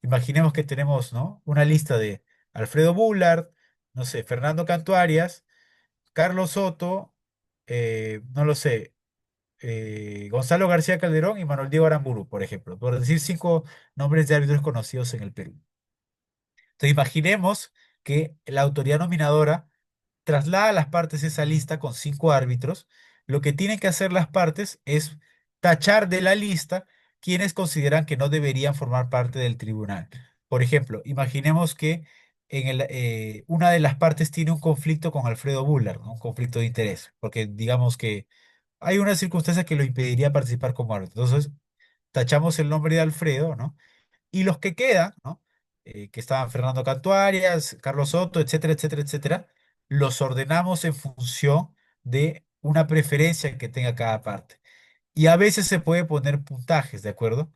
imaginemos que tenemos, ¿no? Una lista de Alfredo Bullard, no sé, Fernando Cantuarias, Carlos Soto, no lo sé, Gonzalo García Calderón y Manuel Diego Aramburu, por ejemplo, por decir 5 nombres de árbitros conocidos en el Perú. Entonces, imaginemos que la autoridad nominadora traslada a las partes esa lista con 5 árbitros. Lo que tienen que hacer las partes es tachar de la lista quienes consideran que no deberían formar parte del tribunal. Por ejemplo, imaginemos que una de las partes tiene un conflicto con Alfredo Bullard, ¿no? Un conflicto de interés, porque digamos que hay una circunstancia que lo impediría participar como árbitro. Entonces, tachamos el nombre de Alfredo, ¿no? Y los que quedan, ¿no? Que estaban Fernando Cantuarias, Carlos Soto, etcétera, etcétera, etcétera, los ordenamos en función de una preferencia que tenga cada parte. Y a veces se puede poner puntajes, ¿de acuerdo?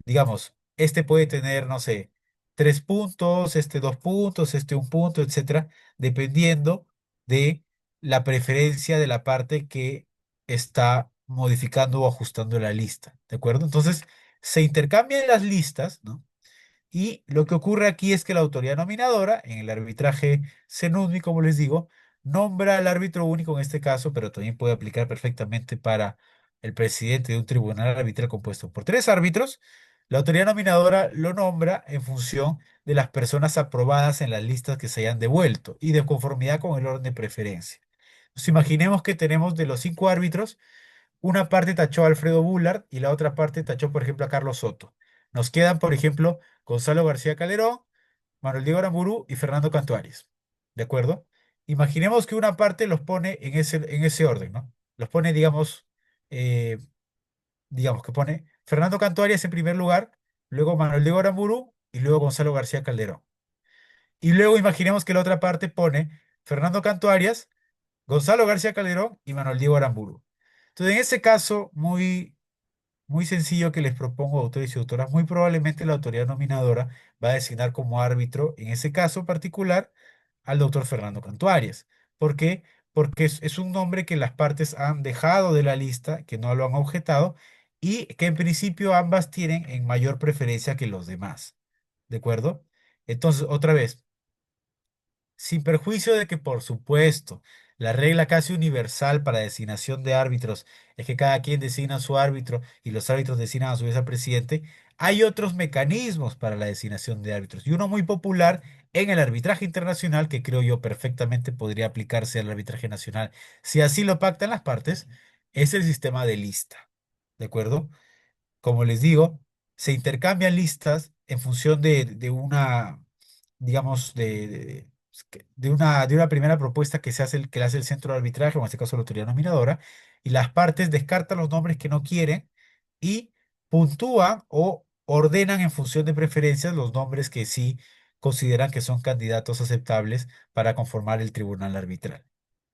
Digamos, este puede tener, no sé, 3 puntos, este 2 puntos, este 1 punto, etcétera, dependiendo de la preferencia de la parte que está modificando o ajustando la lista, ¿de acuerdo? Entonces, se intercambian las listas, ¿no? Y lo que ocurre aquí es que la autoridad nominadora, en el arbitraje CENUDMI, como les digo, nombra al árbitro único en este caso, pero también puede aplicar perfectamente para el presidente de un tribunal arbitral compuesto por 3 árbitros. La autoridad nominadora lo nombra en función de las personas aprobadas en las listas que se hayan devuelto y de conformidad con el orden de preferencia. Entonces, imaginemos que tenemos de los 5 árbitros, una parte tachó a Alfredo Bullard y la otra parte tachó, por ejemplo, a Carlos Soto. Nos quedan, por ejemplo, Gonzalo García Calderón, Manuel Diego Aramburu y Fernando Cantuarias. ¿De acuerdo? Imaginemos que una parte los pone en ese orden, ¿no? Los pone, eh, digamos que pone Fernando Cantuarias en primer lugar, luego Manuel Diego Aramburu y luego Gonzalo García Calderón. Y luego imaginemos que la otra parte pone Fernando Cantuarias, Gonzalo García Calderón y Manuel Diego Aramburu. Entonces, en ese caso, muy sencillo que les propongo a autores y autoras, muy probablemente la autoridad nominadora va a designar como árbitro, en ese caso particular, al doctor Fernando Cantuarias. ¿Por qué? Porque es un nombre que las partes han dejado de la lista, que no lo han objetado, y que en principio ambas tienen en mayor preferencia que los demás. ¿De acuerdo? Entonces, otra vez, sin perjuicio de que, por supuesto, la regla casi universal para designación de árbitros es que cada quien designa a su árbitro y los árbitros designan a su vez al presidente, hay otros mecanismos para la designación de árbitros. Y uno muy popular en el arbitraje internacional, que creo yo perfectamente podría aplicarse al arbitraje nacional, si así lo pactan las partes, es el sistema de lista. ¿De acuerdo? Como les digo, se intercambian listas en función de una, digamos, de una primera propuesta que que le hace el centro de arbitraje, o en este caso la autoridad nominadora, y las partes descartan los nombres que no quieren y puntúan o ordenan en función de preferencias los nombres que sí consideran que son candidatos aceptables para conformar el tribunal arbitral.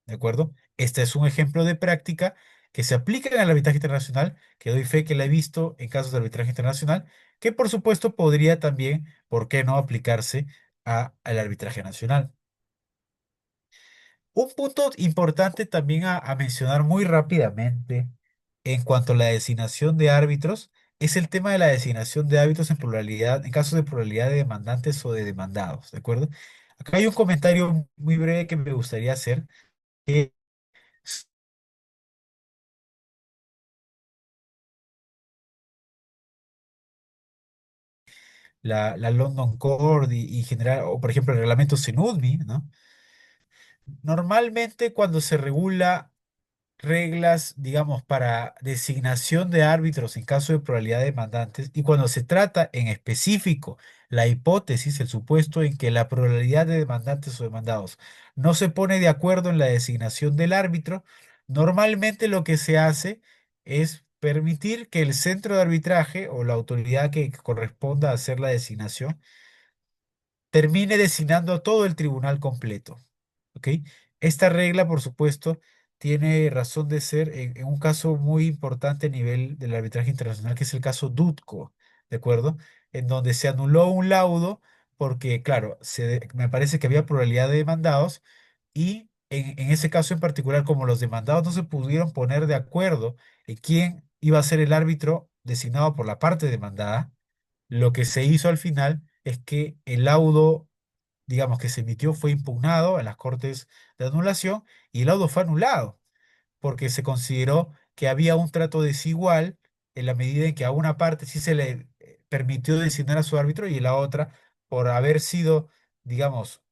¿De acuerdo? Este es un ejemplo de práctica que se aplica en el arbitraje internacional, que doy fe que la he visto en casos de arbitraje internacional, que por supuesto podría también, ¿por qué no?, aplicarse al arbitraje nacional. Un punto importante también a mencionar muy rápidamente en cuanto a la designación de árbitros es el tema de la designación de árbitros en pluralidad, en casos de pluralidad de demandantes o de demandados, ¿de acuerdo? Acá hay un comentario muy breve que me gustaría hacer, que es la London Court y en general, o por ejemplo el reglamento CENUDMI, ¿no? Normalmente cuando se regula reglas, digamos, para designación de árbitros en caso de pluralidad de demandantes y cuando se trata en específico la hipótesis, el supuesto en que la pluralidad de demandantes o demandados no se pone de acuerdo en la designación del árbitro, normalmente lo que se hace es permitir que el centro de arbitraje o la autoridad que corresponda a hacer la designación termine designando a todo el tribunal completo. ¿Ok? Esta regla, por supuesto, tiene razón de ser en un caso muy importante a nivel del arbitraje internacional, que es el caso Dutco, ¿de acuerdo? En donde se anuló un laudo porque, claro, me parece que había pluralidad de demandados y en ese caso en particular, como los demandados no se pudieron poner de acuerdo en quién iba a ser el árbitro designado por la parte demandada, lo que se hizo al final es que el laudo, digamos, que se emitió fue impugnado en las cortes de anulación y el laudo fue anulado porque se consideró que había un trato desigual en la medida en que a una parte sí se le permitió designar a su árbitro y a la otra, por haber sido, digamos,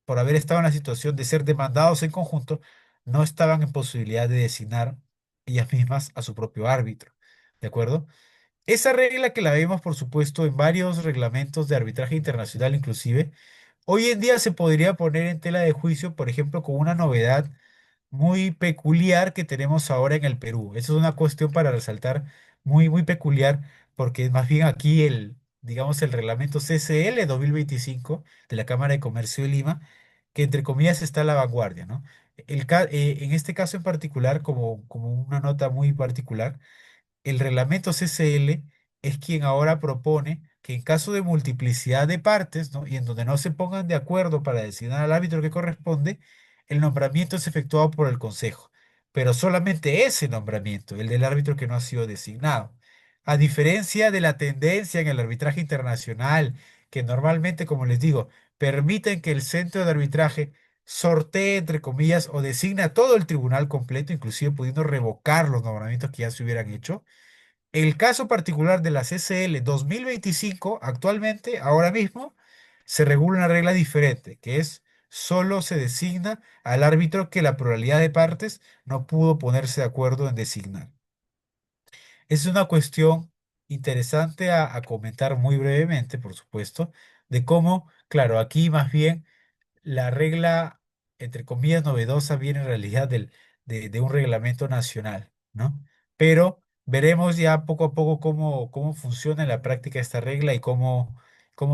por haber estado en la situación de ser demandados en conjunto, no estaban en posibilidad de designar ellas mismas a su propio árbitro. ¿De acuerdo? Esa regla que la vemos, por supuesto, en varios reglamentos de arbitraje internacional inclusive, hoy en día se podría poner en tela de juicio, por ejemplo, con una novedad muy peculiar que tenemos ahora en el Perú. Eso es una cuestión para resaltar muy, muy peculiar, porque más bien aquí digamos, el reglamento CCL 2025 de la Cámara de Comercio de Lima, que entre comillas está a la vanguardia, ¿no? En este caso en particular, como una nota muy particular, el reglamento CCL es quien ahora propone que en caso de multiplicidad de partes, ¿no?, y en donde no se pongan de acuerdo para designar al árbitro que corresponde, el nombramiento es efectuado por el Consejo, pero solamente ese nombramiento, el del árbitro que no ha sido designado. A diferencia de la tendencia en el arbitraje internacional, que normalmente, como les digo, permiten que el centro de arbitraje sortee, entre comillas, o designe a todo el tribunal completo, inclusive pudiendo revocar los nombramientos que ya se hubieran hecho. El caso particular de la CCL 2025, actualmente, ahora mismo, se regula una regla diferente, que es solo se designa al árbitro que la pluralidad de partes no pudo ponerse de acuerdo en designar. Es una cuestión interesante a comentar muy brevemente, por supuesto, de cómo, claro, aquí más bien la regla, entre comillas, novedosa viene en realidad de un reglamento nacional, ¿no? Pero veremos ya poco a poco cómo funciona en la práctica esta regla y cómo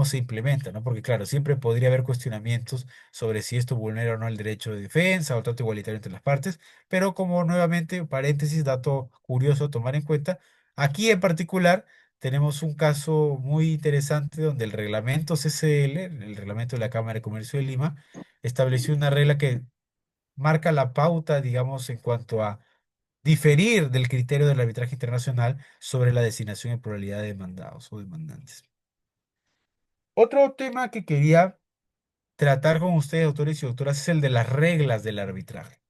se implementa, ¿no? Porque claro, siempre podría haber cuestionamientos sobre si esto vulnera o no el derecho de defensa o trato igualitario entre las partes, pero como nuevamente, paréntesis, dato curioso a tomar en cuenta, aquí en particular tenemos un caso muy interesante donde el reglamento CCL, el reglamento de la Cámara de Comercio de Lima, estableció una regla que marca la pauta, digamos, en cuanto a diferir del criterio del arbitraje internacional sobre la designación en pluralidad de demandados o demandantes. Otro tema que quería tratar con ustedes, doctores y doctoras, es el de las reglas del arbitraje.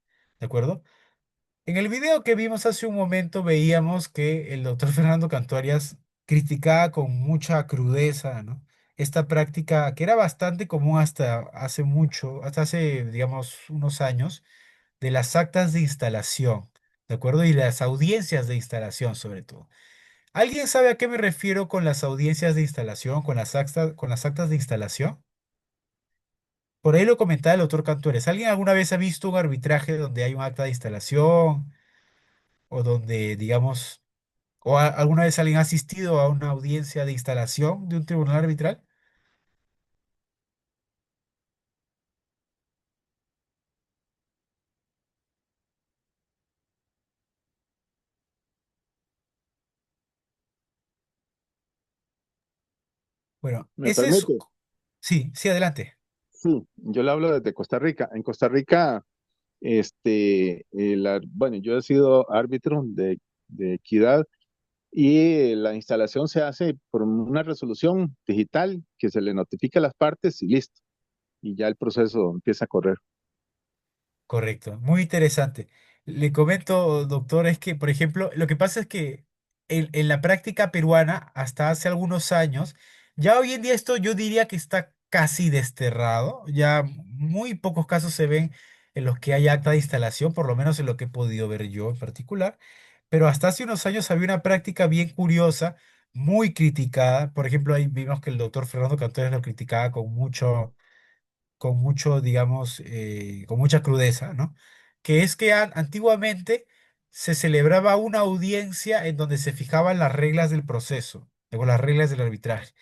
¿De acuerdo? En el video que vimos hace un momento veíamos que el doctor Fernando Cantuarias criticaba con mucha crudeza, ¿no?, esta práctica que era bastante común hasta hace mucho, hasta hace, digamos, unos años, de las actas de instalación, ¿de acuerdo? Y las audiencias de instalación sobre todo. ¿Alguien sabe a qué me refiero con las audiencias de instalación, con las actas de instalación? Por ahí lo comentaba el doctor Cantuarias. ¿Alguien alguna vez ha visto un arbitraje donde hay un acta de instalación o donde, digamos, ¿O alguna vez alguien ha asistido a una audiencia de instalación de un tribunal arbitral? Bueno, ¿Me ese es... permite? Sí, sí, adelante. Sí, yo le hablo desde Costa Rica. En Costa Rica, bueno, yo he sido árbitro de equidad y la instalación se hace por una resolución digital que se le notifica a las partes y listo. Y ya el proceso empieza a correr. Correcto, muy interesante. Le comento, doctor, es que, por ejemplo, lo que pasa es que en la práctica peruana, hasta hace algunos años, ya hoy en día esto yo diría que está casi desterrado, ya muy pocos casos se ven en los que hay acta de instalación, por lo menos en lo que he podido ver yo en particular, pero hasta hace unos años había una práctica bien curiosa, muy criticada. Por ejemplo, ahí vimos que el doctor Fernando Cantores lo criticaba con mucho, digamos, con mucha crudeza, ¿no? Que es que antiguamente se celebraba una audiencia en donde se fijaban las reglas del proceso, o las reglas del arbitraje.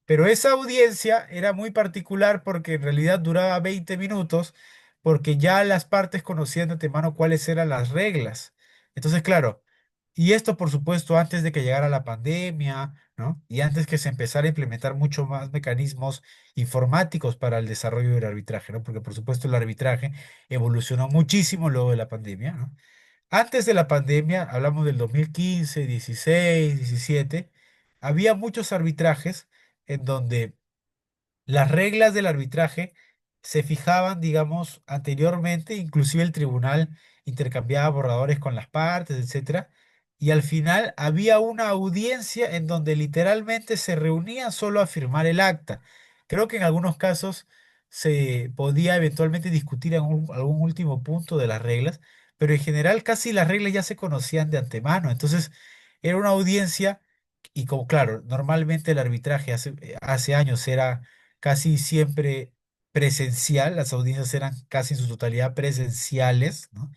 Pero esa audiencia era muy particular porque en realidad duraba 20 minutos, porque ya las partes conocían de antemano cuáles eran las reglas. Entonces, claro, y esto por supuesto antes de que llegara la pandemia, ¿no? Y antes que se empezara a implementar mucho más mecanismos informáticos para el desarrollo del arbitraje, ¿no? Porque por supuesto el arbitraje evolucionó muchísimo luego de la pandemia, ¿no? Antes de la pandemia, hablamos del 2015, 16, 17, había muchos arbitrajes en donde las reglas del arbitraje se fijaban, digamos, anteriormente, inclusive el tribunal intercambiaba borradores con las partes, etcétera, y al final había una audiencia en donde literalmente se reunían solo a firmar el acta. Creo que en algunos casos se podía eventualmente discutir algún último punto de las reglas, pero en general casi las reglas ya se conocían de antemano. Entonces, era una audiencia y como claro, normalmente el arbitraje hace años era casi siempre presencial, las audiencias eran casi en su totalidad presenciales, ¿no?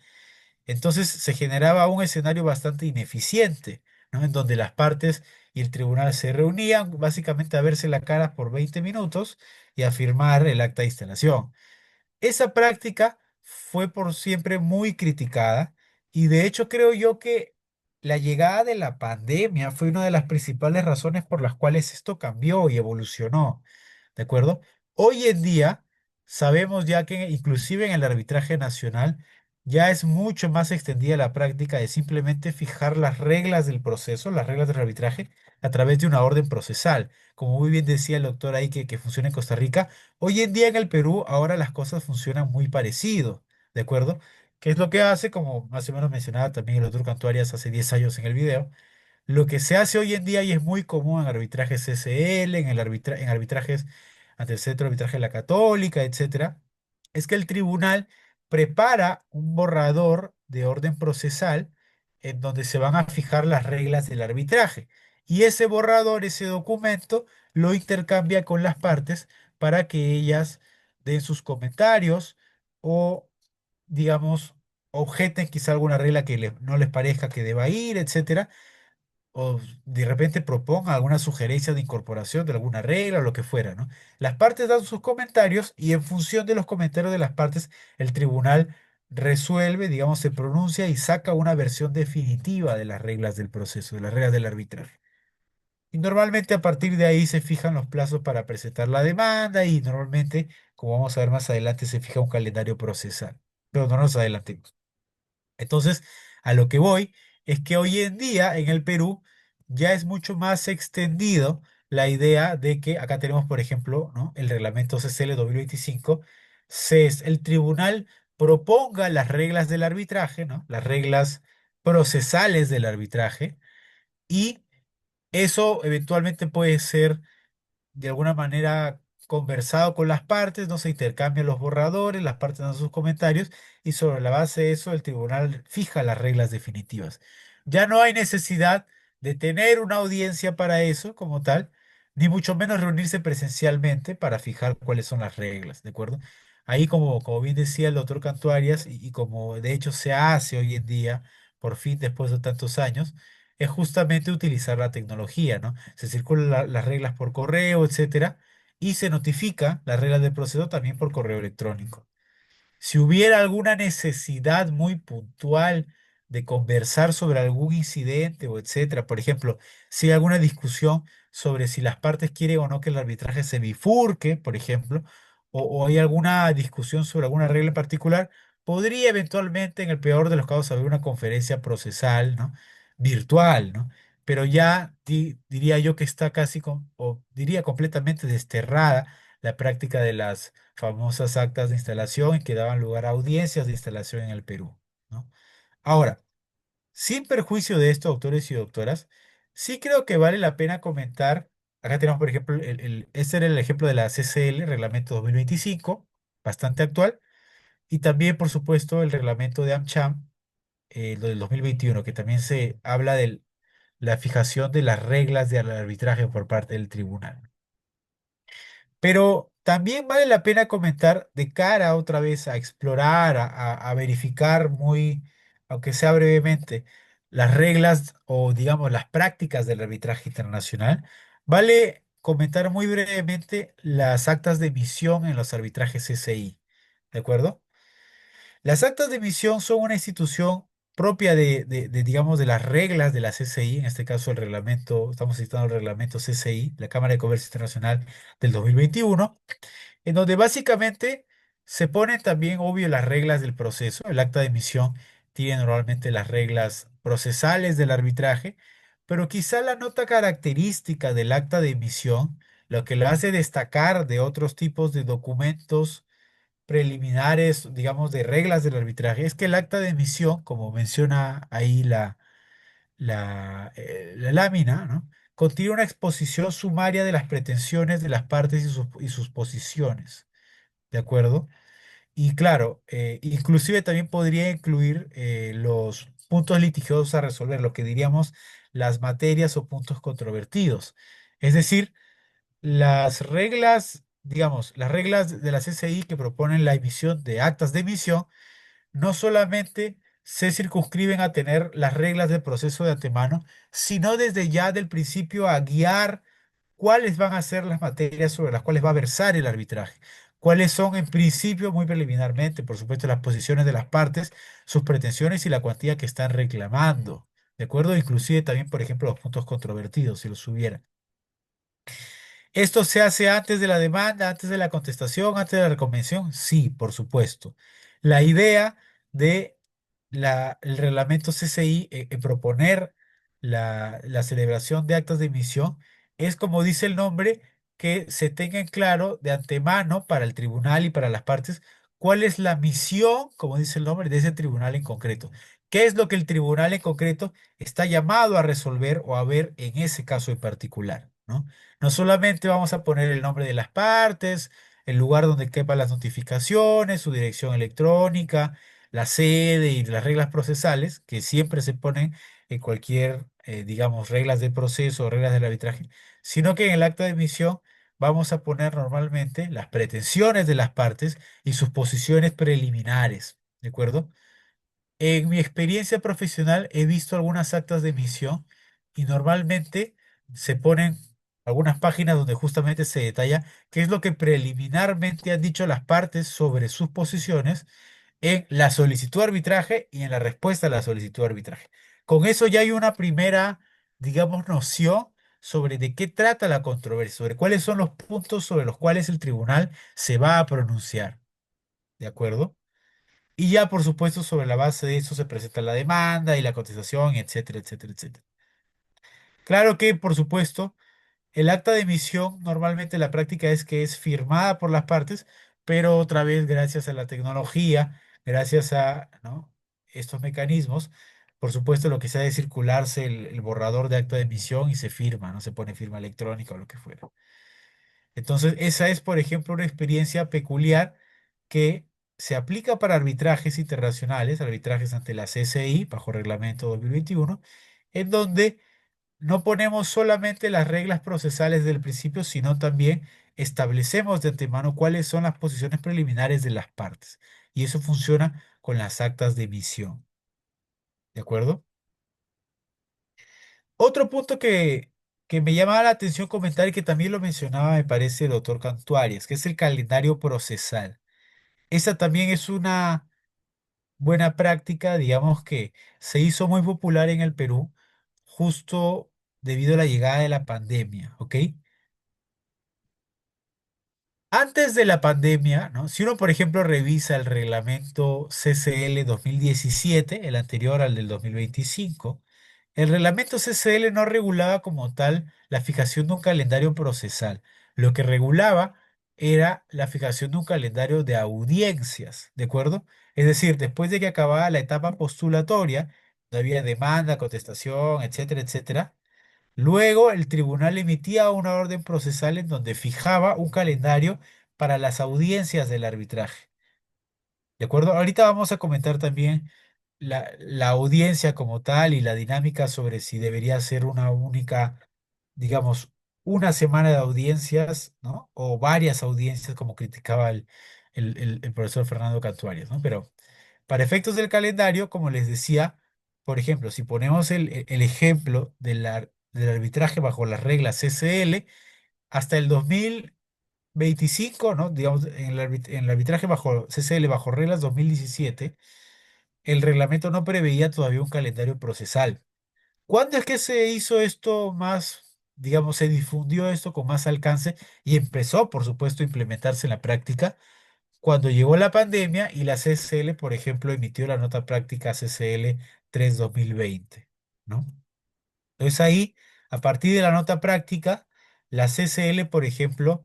Entonces se generaba un escenario bastante ineficiente, ¿no? En donde las partes y el tribunal se reunían básicamente a verse la cara por 20 minutos y a firmar el acta de instalación. Esa práctica fue por siempre muy criticada y de hecho creo yo que la llegada de la pandemia fue una de las principales razones por las cuales esto cambió y evolucionó. ¿De acuerdo? Hoy en día sabemos ya que inclusive en el arbitraje nacional ya es mucho más extendida la práctica de simplemente fijar las reglas del proceso, las reglas del arbitraje, a través de una orden procesal. Como muy bien decía el doctor ahí que funciona en Costa Rica, hoy en día en el Perú ahora las cosas funcionan muy parecido, ¿de acuerdo? ¿Qué es lo que hace? Como más o menos mencionaba también el doctor Cantuarias hace 10 años en el video, lo que se hace hoy en día y es muy común en arbitrajes CCL, en arbitrajes ante el Centro de Arbitraje de la Católica, etcétera, es que el tribunal prepara un borrador de orden procesal en donde se van a fijar las reglas del arbitraje. Y ese borrador, ese documento, lo intercambia con las partes para que ellas den sus comentarios o, digamos, objeten quizá alguna regla que no les parezca que deba ir, etcétera, o de repente proponga alguna sugerencia de incorporación de alguna regla o lo que fuera, ¿no? Las partes dan sus comentarios y en función de los comentarios de las partes, el tribunal resuelve, digamos, se pronuncia y saca una versión definitiva de las reglas del proceso, de las reglas del arbitraje. Y normalmente a partir de ahí se fijan los plazos para presentar la demanda y normalmente, como vamos a ver más adelante, se fija un calendario procesal. Pero no nos adelantemos. Entonces, a lo que voy es que hoy en día en el Perú ya es mucho más extendido la idea de que acá tenemos, por ejemplo, ¿no? El reglamento CCL 2025, el tribunal proponga las reglas del arbitraje, ¿no? Las reglas procesales del arbitraje y eso eventualmente puede ser de alguna manera conversado con las partes, no se intercambian los borradores, las partes dan sus comentarios y sobre la base de eso el tribunal fija las reglas definitivas. Ya no hay necesidad de tener una audiencia para eso como tal, ni mucho menos reunirse presencialmente para fijar cuáles son las reglas, ¿de acuerdo? Ahí como bien decía el doctor Cantuarias y como de hecho se hace hoy en día, por fin después de tantos años, es justamente utilizar la tecnología, ¿no? Se circulan las reglas por correo, etcétera, y se notifica las reglas del proceso también por correo electrónico. Si hubiera alguna necesidad muy puntual de conversar sobre algún incidente o etcétera, por ejemplo, si hay alguna discusión sobre si las partes quieren o no que el arbitraje se bifurque, por ejemplo, o hay alguna discusión sobre alguna regla en particular, podría eventualmente, en el peor de los casos, haber una conferencia procesal, ¿no? Virtual, ¿no? Pero ya diría yo que está casi, o diría completamente desterrada la práctica de las famosas actas de instalación y que daban lugar a audiencias de instalación en el Perú, ¿no? Ahora, sin perjuicio de esto, doctores y doctoras, sí creo que vale la pena comentar, acá tenemos, por ejemplo, este era el ejemplo de la CCL, Reglamento 2025, bastante actual, y también, por supuesto, el reglamento de AmCham, lo del 2021, que también se habla de la fijación de las reglas del arbitraje por parte del tribunal. Pero también vale la pena comentar de cara otra vez a explorar, a verificar muy, aunque sea brevemente, las reglas o digamos las prácticas del arbitraje internacional. Vale comentar muy brevemente las actas de emisión en los arbitrajes CCI. ¿De acuerdo? Las actas de emisión son una institución propia digamos, de las reglas de la CCI, en este caso el reglamento, estamos citando el reglamento CCI, la Cámara de Comercio Internacional del 2021, en donde básicamente se ponen también, obvio, las reglas del proceso. El acta de emisión tiene normalmente las reglas procesales del arbitraje, pero quizá la nota característica del acta de emisión, lo que lo hace destacar de otros tipos de documentos preliminares, digamos, de reglas del arbitraje, es que el acta de emisión, como menciona ahí la lámina, ¿no? Contiene una exposición sumaria de las pretensiones de las partes y sus posiciones, ¿de acuerdo? Y claro, inclusive también podría incluir los puntos litigiosos a resolver, lo que diríamos las materias o puntos controvertidos. Es decir, las reglas, digamos, las reglas de la CCI que proponen la emisión de actas de emisión no solamente se circunscriben a tener las reglas del proceso de antemano, sino desde ya del principio a guiar cuáles van a ser las materias sobre las cuales va a versar el arbitraje, cuáles son en principio, muy preliminarmente, por supuesto, las posiciones de las partes, sus pretensiones y la cuantía que están reclamando, ¿de acuerdo? Inclusive también, por ejemplo, los puntos controvertidos, si los hubiera. ¿Esto se hace antes de la demanda, antes de la contestación, antes de la reconvención? Sí, por supuesto. La idea de el reglamento CCI en proponer la celebración de actas de emisión es, como dice el nombre, que se tenga en claro de antemano para el tribunal y para las partes cuál es la misión, como dice el nombre, de ese tribunal en concreto. ¿Qué es lo que el tribunal en concreto está llamado a resolver o a ver en ese caso en particular, ¿no? No solamente vamos a poner el nombre de las partes, el lugar donde quepan las notificaciones, su dirección electrónica, la sede y las reglas procesales, que siempre se ponen en cualquier, digamos, reglas del proceso o reglas del arbitraje, sino que en el acta de emisión vamos a poner normalmente las pretensiones de las partes y sus posiciones preliminares, ¿de acuerdo? En mi experiencia profesional he visto algunas actas de emisión y normalmente se ponen algunas páginas donde justamente se detalla qué es lo que preliminarmente han dicho las partes sobre sus posiciones en la solicitud de arbitraje y en la respuesta a la solicitud de arbitraje. Con eso ya hay una primera, digamos, noción sobre de qué trata la controversia, sobre cuáles son los puntos sobre los cuales el tribunal se va a pronunciar. ¿De acuerdo? Y ya, por supuesto, sobre la base de eso se presenta la demanda y la contestación, etcétera, etcétera, etcétera. Claro que, por supuesto, el acta de emisión normalmente la práctica es que es firmada por las partes, pero otra vez gracias a la tecnología, gracias a, ¿no?, estos mecanismos, por supuesto lo que se ha de circularse el borrador de acta de emisión y se firma, no se pone firma electrónica o lo que fuera. Entonces, esa es, por ejemplo, una experiencia peculiar que se aplica para arbitrajes internacionales, arbitrajes ante la CCI, bajo reglamento 2021, en donde no ponemos solamente las reglas procesales del principio, sino también establecemos de antemano cuáles son las posiciones preliminares de las partes. Y eso funciona con las actas de emisión. ¿De acuerdo? Otro punto que me llamaba la atención comentar y que también lo mencionaba, me parece, el doctor Cantuarias, que es el calendario procesal. Esa también es una buena práctica, digamos que se hizo muy popular en el Perú justo debido a la llegada de la pandemia, ¿ok? Antes de la pandemia, ¿no? Si uno, por ejemplo, revisa el reglamento CCL 2017, el anterior al del 2025, el reglamento CCL no regulaba como tal la fijación de un calendario procesal. Lo que regulaba era la fijación de un calendario de audiencias, ¿de acuerdo? Es decir, después de que acababa la etapa postulatoria, no había demanda, contestación, etcétera, etcétera. Luego el tribunal emitía una orden procesal en donde fijaba un calendario para las audiencias del arbitraje. ¿De acuerdo? Ahorita vamos a comentar también la audiencia como tal y la dinámica sobre si debería ser una única, digamos, una semana de audiencias, ¿no? O varias audiencias, como criticaba el profesor Fernando Cantuarias, ¿no? Pero para efectos del calendario, como les decía, por ejemplo, si ponemos el ejemplo del arbitraje bajo las reglas CCL, hasta el 2025, ¿no? Digamos, en el arbitraje bajo CCL, bajo reglas 2017, el reglamento no preveía todavía un calendario procesal. ¿Cuándo es que se hizo esto más, digamos, se difundió esto con más alcance y empezó, por supuesto, a implementarse en la práctica? Cuando llegó la pandemia y la CCL, por ejemplo, emitió la nota práctica CCL 3/2020, ¿no? Entonces ahí, a partir de la nota práctica, la CCL, por ejemplo,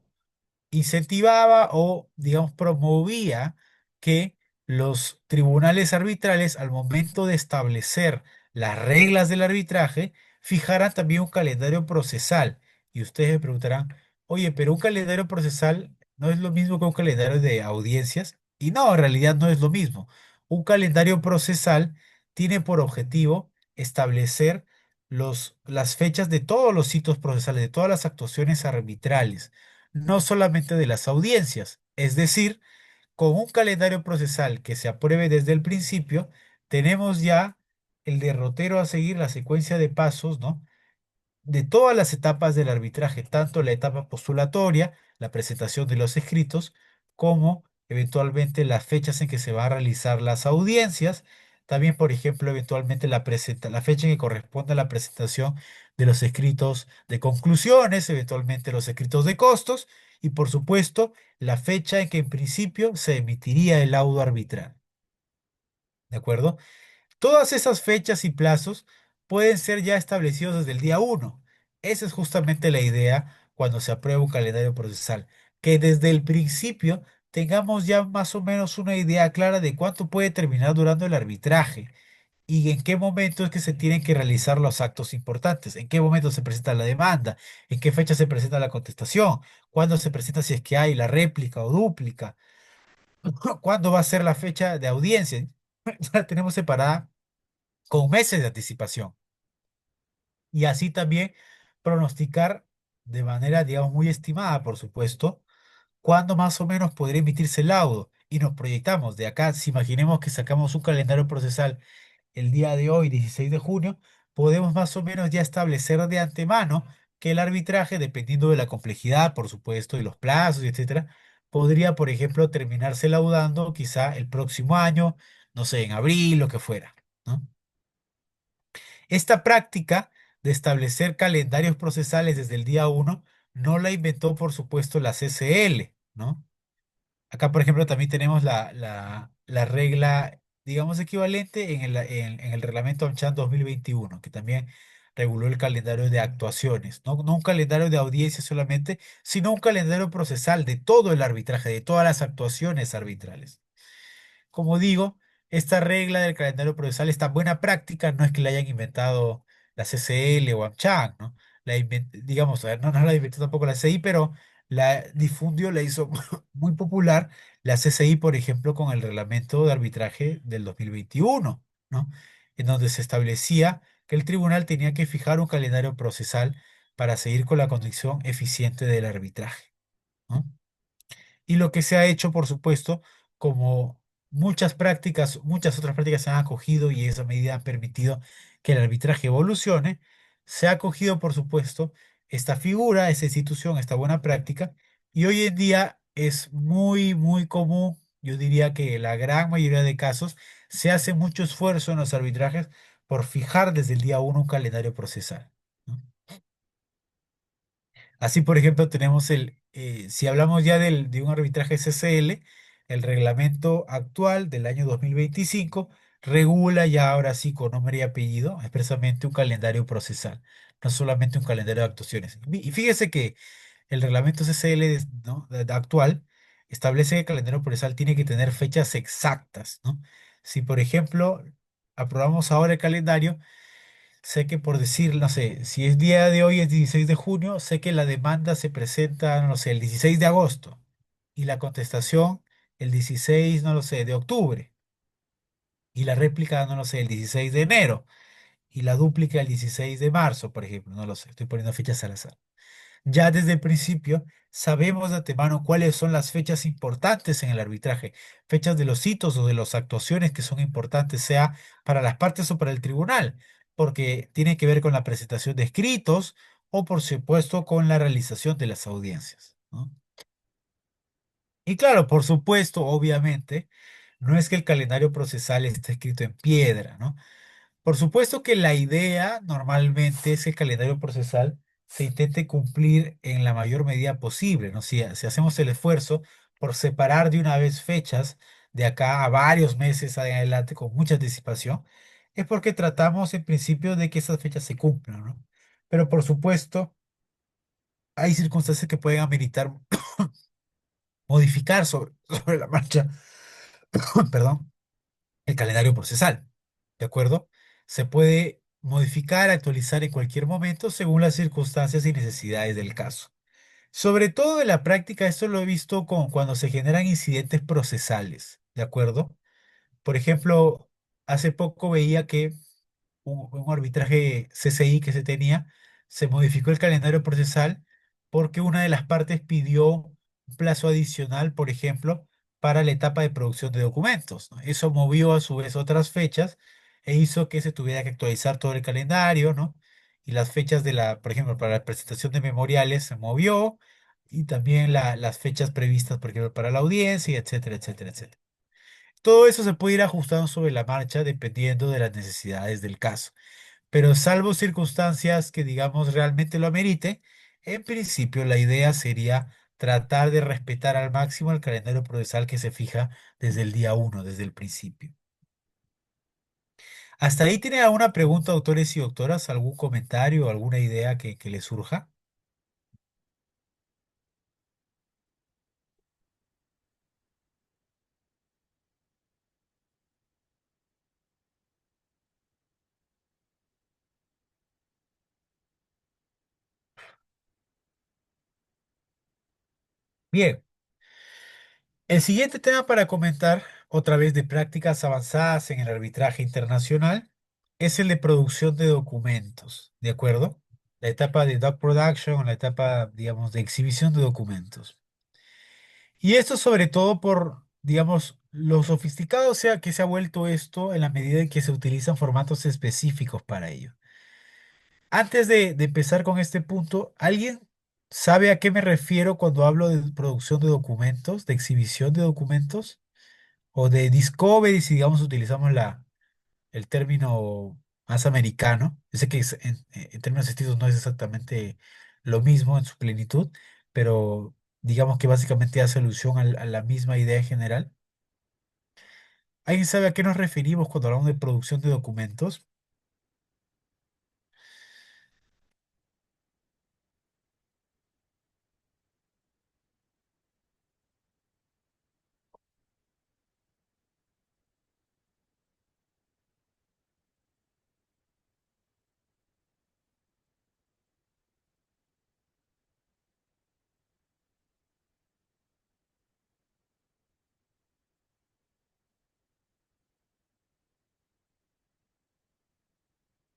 incentivaba o, digamos, promovía que los tribunales arbitrales, al momento de establecer las reglas del arbitraje, fijaran también un calendario procesal. Y ustedes me preguntarán, oye, pero un calendario procesal no es lo mismo que un calendario de audiencias. Y no, en realidad no es lo mismo. Un calendario procesal tiene por objetivo establecer las fechas de todos los hitos procesales, de todas las actuaciones arbitrales, no solamente de las audiencias. Es decir, con un calendario procesal que se apruebe desde el principio, tenemos ya el derrotero a seguir, la secuencia de pasos, ¿no? De todas las etapas del arbitraje, tanto la etapa postulatoria, la presentación de los escritos, como eventualmente las fechas en que se va a realizar las audiencias, también, por ejemplo, eventualmente la fecha en que corresponde a la presentación de los escritos de conclusiones, eventualmente los escritos de costos, y por supuesto, la fecha en que en principio se emitiría el laudo arbitral. ¿De acuerdo? Todas esas fechas y plazos pueden ser ya establecidos desde el día uno. Esa es justamente la idea cuando se aprueba un calendario procesal, que desde el principio tengamos ya más o menos una idea clara de cuánto puede terminar durando el arbitraje y en qué momento es que se tienen que realizar los actos importantes, en qué momento se presenta la demanda, en qué fecha se presenta la contestación, cuándo se presenta si es que hay la réplica o dúplica, cuándo va a ser la fecha de audiencia. La tenemos separada con meses de anticipación. Y así también pronosticar de manera, digamos, muy estimada, por supuesto, cuándo más o menos podría emitirse el laudo. Y nos proyectamos de acá, si imaginemos que sacamos un calendario procesal el día de hoy, 16 de junio, podemos más o menos ya establecer de antemano que el arbitraje, dependiendo de la complejidad, por supuesto, y los plazos, etcétera, podría, por ejemplo, terminarse laudando quizá el próximo año, no sé, en abril, lo que fuera, ¿no? Esta práctica de establecer calendarios procesales desde el día uno no la inventó, por supuesto, la CCL, ¿no? Acá, por ejemplo, también tenemos la regla, digamos, equivalente en el reglamento AmCham 2021, que también reguló el calendario de actuaciones, ¿no? No un calendario de audiencia solamente, sino un calendario procesal de todo el arbitraje, de todas las actuaciones arbitrales. Como digo, esta regla del calendario procesal, esta buena práctica, no es que la hayan inventado la CCL o AmCham, ¿no? Digamos, a ver, no la inventó tampoco la CCI, pero la difundió, la hizo muy popular la CCI, por ejemplo, con el reglamento de arbitraje del 2021, ¿no? En donde se establecía que el tribunal tenía que fijar un calendario procesal para seguir con la conducción eficiente del arbitraje, ¿no? Y lo que se ha hecho, por supuesto, como muchas prácticas, muchas otras prácticas se han acogido y esa medida ha permitido que el arbitraje evolucione, se ha acogido, por supuesto, esta figura, esta institución, esta buena práctica, y hoy en día es muy, muy común, yo diría que la gran mayoría de casos, se hace mucho esfuerzo en los arbitrajes por fijar desde el día uno un calendario procesal, ¿no? Así, por ejemplo, tenemos si hablamos ya de un arbitraje CCL, el reglamento actual del año 2025 regula ya ahora sí con nombre y apellido expresamente un calendario procesal, no solamente un calendario de actuaciones. Y fíjese que el reglamento CCL, ¿no? Actual establece que el calendario procesal tiene que tener fechas exactas, ¿no? Si, por ejemplo, aprobamos ahora el calendario, sé que por decir, no sé, si es día de hoy es 16 de junio, sé que la demanda se presenta, no sé, el 16 de agosto y la contestación el 16, no lo sé, de octubre y la réplica, no lo sé, el 16 de enero y la dúplica el 16 de marzo, por ejemplo, no lo sé, estoy poniendo fechas al azar. Ya desde el principio sabemos de antemano cuáles son las fechas importantes en el arbitraje, fechas de los hitos o de las actuaciones que son importantes, sea para las partes o para el tribunal, porque tiene que ver con la presentación de escritos o por supuesto con la realización de las audiencias, ¿no? Y claro, por supuesto, obviamente, no es que el calendario procesal esté escrito en piedra, ¿no? Por supuesto que la idea normalmente es que el calendario procesal se intente cumplir en la mayor medida posible, ¿no? Si hacemos el esfuerzo por separar de una vez fechas de acá a varios meses adelante con mucha anticipación, es porque tratamos en principio de que esas fechas se cumplan, ¿no? Pero por supuesto, hay circunstancias que pueden ameritar modificar sobre la marcha, perdón, el calendario procesal, ¿de acuerdo? Se puede modificar, actualizar en cualquier momento según las circunstancias y necesidades del caso. Sobre todo en la práctica, esto lo he visto cuando se generan incidentes procesales, ¿de acuerdo? Por ejemplo, hace poco veía que un arbitraje CCI que se tenía, se modificó el calendario procesal porque una de las partes pidió un plazo adicional, por ejemplo, para la etapa de producción de documentos, ¿no? Eso movió a su vez otras fechas e hizo que se tuviera que actualizar todo el calendario, ¿no? Y las fechas por ejemplo, para la presentación de memoriales se movió y también las fechas previstas, por ejemplo, para la audiencia, y etcétera, etcétera, etcétera. Todo eso se puede ir ajustando sobre la marcha dependiendo de las necesidades del caso. Pero salvo circunstancias que, digamos, realmente lo amerite, en principio la idea sería tratar de respetar al máximo el calendario procesal que se fija desde el día uno, desde el principio. ¿Hasta ahí tiene alguna pregunta, doctores y doctoras? ¿Algún comentario, alguna idea que les surja? Bien, el siguiente tema para comentar, otra vez de prácticas avanzadas en el arbitraje internacional, es el de producción de documentos, ¿de acuerdo? La etapa de doc production, la etapa, digamos, de exhibición de documentos. Y esto sobre todo por, digamos, lo sofisticado sea que se ha vuelto esto en la medida en que se utilizan formatos específicos para ello. Antes de empezar con este punto, ¿alguien sabe a qué me refiero cuando hablo de producción de documentos, de exhibición de documentos? O de discovery, si digamos utilizamos el término más americano. Yo sé que en términos estrictos no es exactamente lo mismo en su plenitud, pero digamos que básicamente hace alusión a la misma idea en general. ¿Alguien sabe a qué nos referimos cuando hablamos de producción de documentos?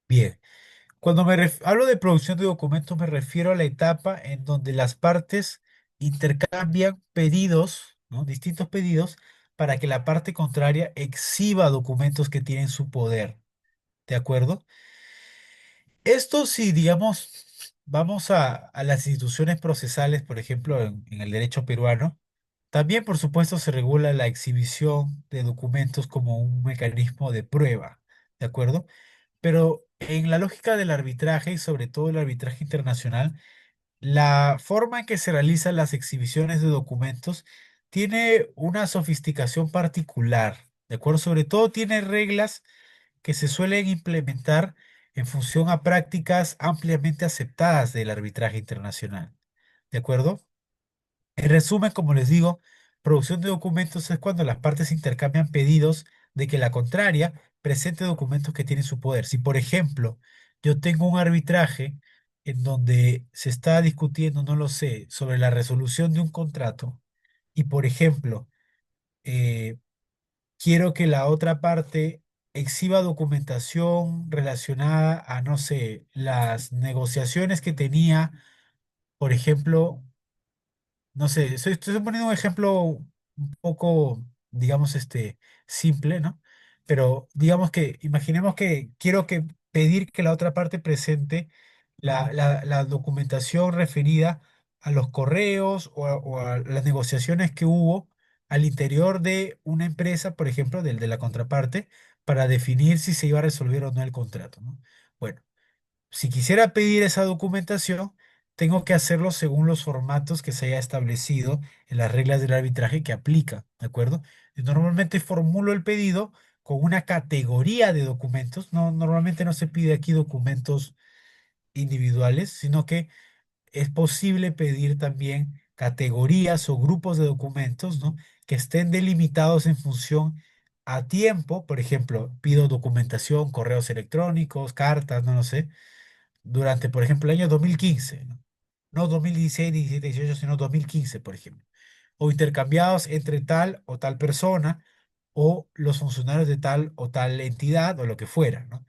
Bien, cuando hablo de producción de documentos me refiero a la etapa en donde las partes intercambian pedidos, ¿no? Distintos pedidos para que la parte contraria exhiba documentos que tiene en su poder. ¿De acuerdo? Esto si, digamos, vamos a las instituciones procesales, por ejemplo, en el derecho peruano, también, por supuesto, se regula la exhibición de documentos como un mecanismo de prueba, ¿de acuerdo? Pero en la lógica del arbitraje y sobre todo el arbitraje internacional, la forma en que se realizan las exhibiciones de documentos tiene una sofisticación particular, ¿de acuerdo? Sobre todo tiene reglas que se suelen implementar en función a prácticas ampliamente aceptadas del arbitraje internacional. ¿De acuerdo? En resumen, como les digo, producción de documentos es cuando las partes intercambian pedidos de que la contraria presente documentos que tienen su poder. Si, por ejemplo, yo tengo un arbitraje en donde se está discutiendo, no lo sé, sobre la resolución de un contrato y, por ejemplo, eh, quiero que la otra parte exhiba documentación relacionada a, no sé, las negociaciones que tenía, por ejemplo, no sé, estoy poniendo un ejemplo un poco, digamos, simple, ¿no? Pero digamos que, imaginemos que quiero que pedir que la otra parte presente la documentación referida a los correos o a las negociaciones que hubo al interior de una empresa, por ejemplo, del de la contraparte, para definir si se iba a resolver o no el contrato, ¿no? Bueno. Si quisiera pedir esa documentación, tengo que hacerlo según los formatos que se haya establecido en las reglas del arbitraje que aplica, ¿de acuerdo? Y normalmente formulo el pedido con una categoría de documentos. No, normalmente no se pide aquí documentos individuales, sino que es posible pedir también categorías o grupos de documentos, ¿no? Que estén delimitados en función a tiempo. Por ejemplo, pido documentación, correos electrónicos, cartas, no lo sé durante, por ejemplo, el año 2015, ¿no? No 2016, 17, 18, sino 2015, por ejemplo. O intercambiados entre tal o tal persona o los funcionarios de tal o tal entidad o lo que fuera, ¿no?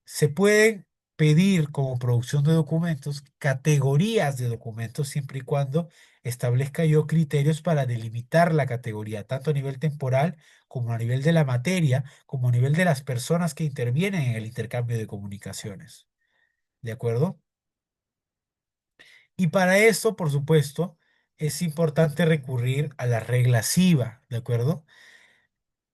Se pueden pedir como producción de documentos categorías de documentos siempre y cuando establezca yo criterios para delimitar la categoría, tanto a nivel temporal como a nivel de la materia, como a nivel de las personas que intervienen en el intercambio de comunicaciones. ¿De acuerdo? Y para eso, por supuesto, es importante recurrir a la regla SIVA, ¿de acuerdo?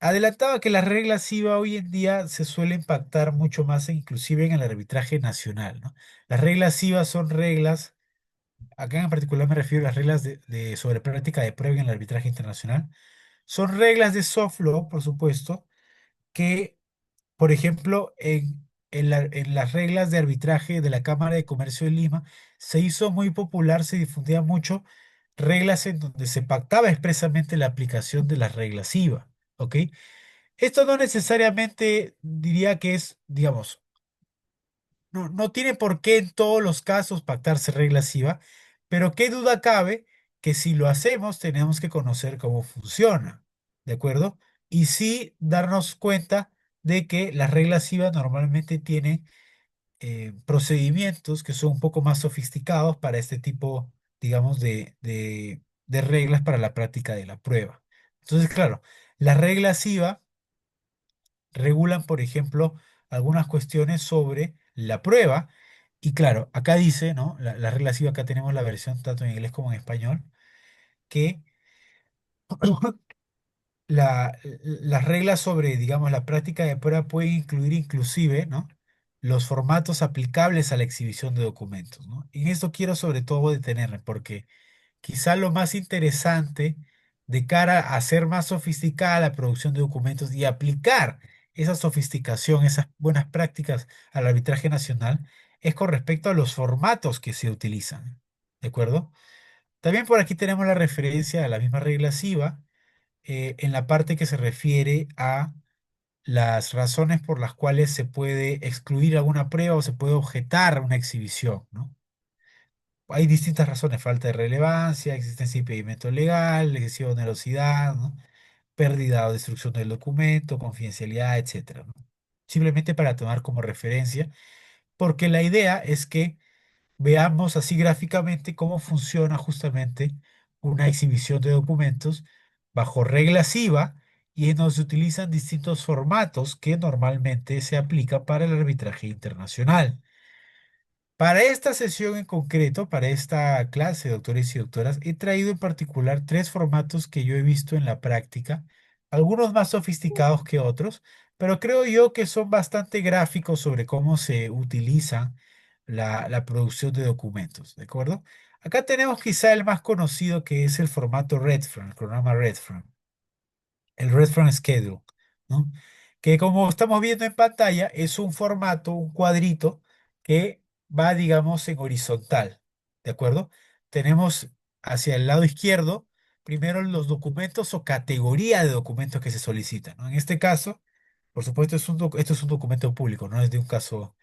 Adelantaba que las reglas SIVA hoy en día se suelen pactar mucho más, inclusive en el arbitraje nacional, ¿no? Las reglas SIVA son reglas, acá en particular me refiero a las reglas sobre práctica de prueba en el arbitraje internacional, son reglas de soft law, por supuesto, que por ejemplo, en las reglas de arbitraje de la Cámara de Comercio de Lima, se hizo muy popular, se difundía mucho reglas en donde se pactaba expresamente la aplicación de las reglas IVA, ¿ok? Esto no necesariamente diría que es, digamos, no tiene por qué en todos los casos pactarse reglas IVA, pero qué duda cabe que si lo hacemos tenemos que conocer cómo funciona, ¿de acuerdo? Y sí darnos cuenta de que las reglas IVA normalmente tienen procedimientos que son un poco más sofisticados para este tipo, digamos, de reglas para la práctica de la prueba. Entonces, claro, las reglas IVA regulan, por ejemplo, algunas cuestiones sobre la prueba. Y claro, acá dice, ¿no? La regla SIVA, acá tenemos la versión tanto en inglés como en español, que las reglas sobre, digamos, la práctica de prueba pueden incluir inclusive, ¿no? Los formatos aplicables a la exhibición de documentos, ¿no? En esto quiero sobre todo detenerme porque quizá lo más interesante de cara a hacer más sofisticada la producción de documentos y aplicar esa sofisticación, esas buenas prácticas al arbitraje nacional, es con respecto a los formatos que se utilizan. ¿De acuerdo? También por aquí tenemos la referencia a la misma regla SIVA en la parte que se refiere a las razones por las cuales se puede excluir alguna prueba o se puede objetar una exhibición, ¿no? Hay distintas razones, falta de relevancia, existencia de impedimento legal, excesiva onerosidad, ¿no? Pérdida o destrucción del documento, confidencialidad, etcétera, ¿no? Simplemente para tomar como referencia, porque la idea es que veamos así gráficamente cómo funciona justamente una exhibición de documentos bajo reglas IVA y en donde se utilizan distintos formatos que normalmente se aplican para el arbitraje internacional. Para esta sesión en concreto, para esta clase, doctores y doctoras, he traído en particular tres formatos que yo he visto en la práctica, algunos más sofisticados que otros, pero creo yo que son bastante gráficos sobre cómo se utiliza la producción de documentos, ¿de acuerdo? Acá tenemos quizá el más conocido que es el formato RedFront, el cronograma RedFront, el Reference Schedule, ¿no? Que como estamos viendo en pantalla, es un formato, un cuadrito que va, digamos, en horizontal, ¿de acuerdo? Tenemos hacia el lado izquierdo, primero los documentos o categoría de documentos que se solicitan, ¿no? En este caso, por supuesto, esto es un documento público, no es de un caso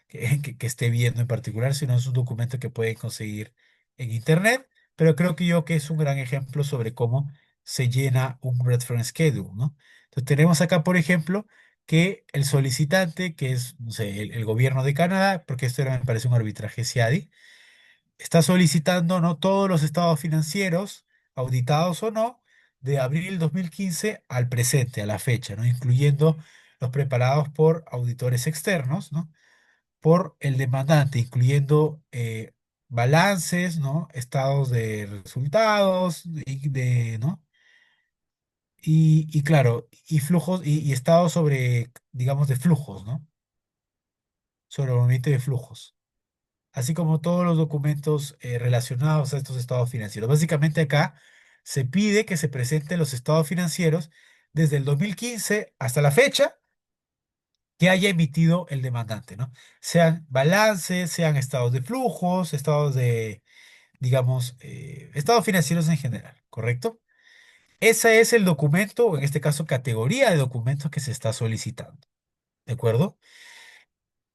que esté viendo en particular, sino es un documento que pueden conseguir en internet, pero creo que yo que es un gran ejemplo sobre cómo se llena un reference schedule, ¿no? Entonces tenemos acá, por ejemplo, que el solicitante, que es, no sé, el gobierno de Canadá, porque esto me parece un arbitraje CIADI, está solicitando, ¿no?, todos los estados financieros, auditados o no, de abril 2015 al presente, a la fecha, ¿no? Incluyendo los preparados por auditores externos, ¿no? Por el demandante, incluyendo balances, ¿no? Estados de resultados, ¿no? Y claro, y flujos, y estados sobre, digamos, de flujos, ¿no? Sobre el movimiento de flujos, así como todos los documentos relacionados a estos estados financieros. Básicamente acá se pide que se presenten los estados financieros desde el 2015 hasta la fecha que haya emitido el demandante, ¿no? Sean balances, sean estados de flujos, estados de, digamos, estados financieros en general, ¿correcto? Ese es el documento, o en este caso, categoría de documentos que se está solicitando, ¿de acuerdo?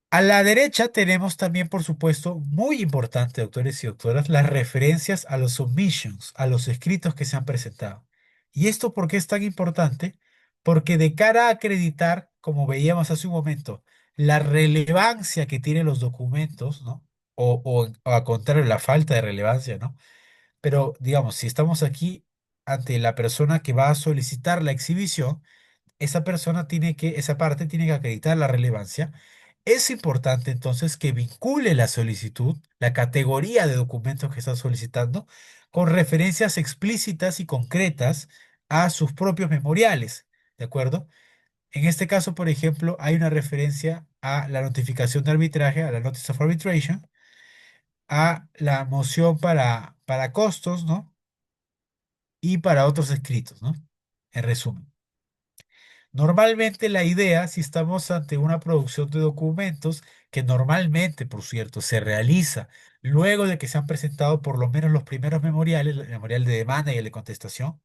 A la derecha tenemos también, por supuesto, muy importante, doctores y doctoras, las referencias a los submissions, a los escritos que se han presentado. ¿Y esto por qué es tan importante? Porque de cara a acreditar, como veíamos hace un momento, la relevancia que tienen los documentos, ¿no? O a contrario, la falta de relevancia, ¿no? Pero digamos, si estamos aquí ante la persona que va a solicitar la exhibición, esa persona tiene que, esa parte tiene que acreditar la relevancia. Es importante entonces que vincule la solicitud, la categoría de documentos que está solicitando, con referencias explícitas y concretas a sus propios memoriales, ¿de acuerdo? En este caso, por ejemplo, hay una referencia a la notificación de arbitraje, a la Notice of Arbitration, a la moción para costos, ¿no? Y para otros escritos, ¿no? En resumen. Normalmente la idea, si estamos ante una producción de documentos, que normalmente, por cierto, se realiza luego de que se han presentado por lo menos los primeros memoriales, el memorial de demanda y el de contestación,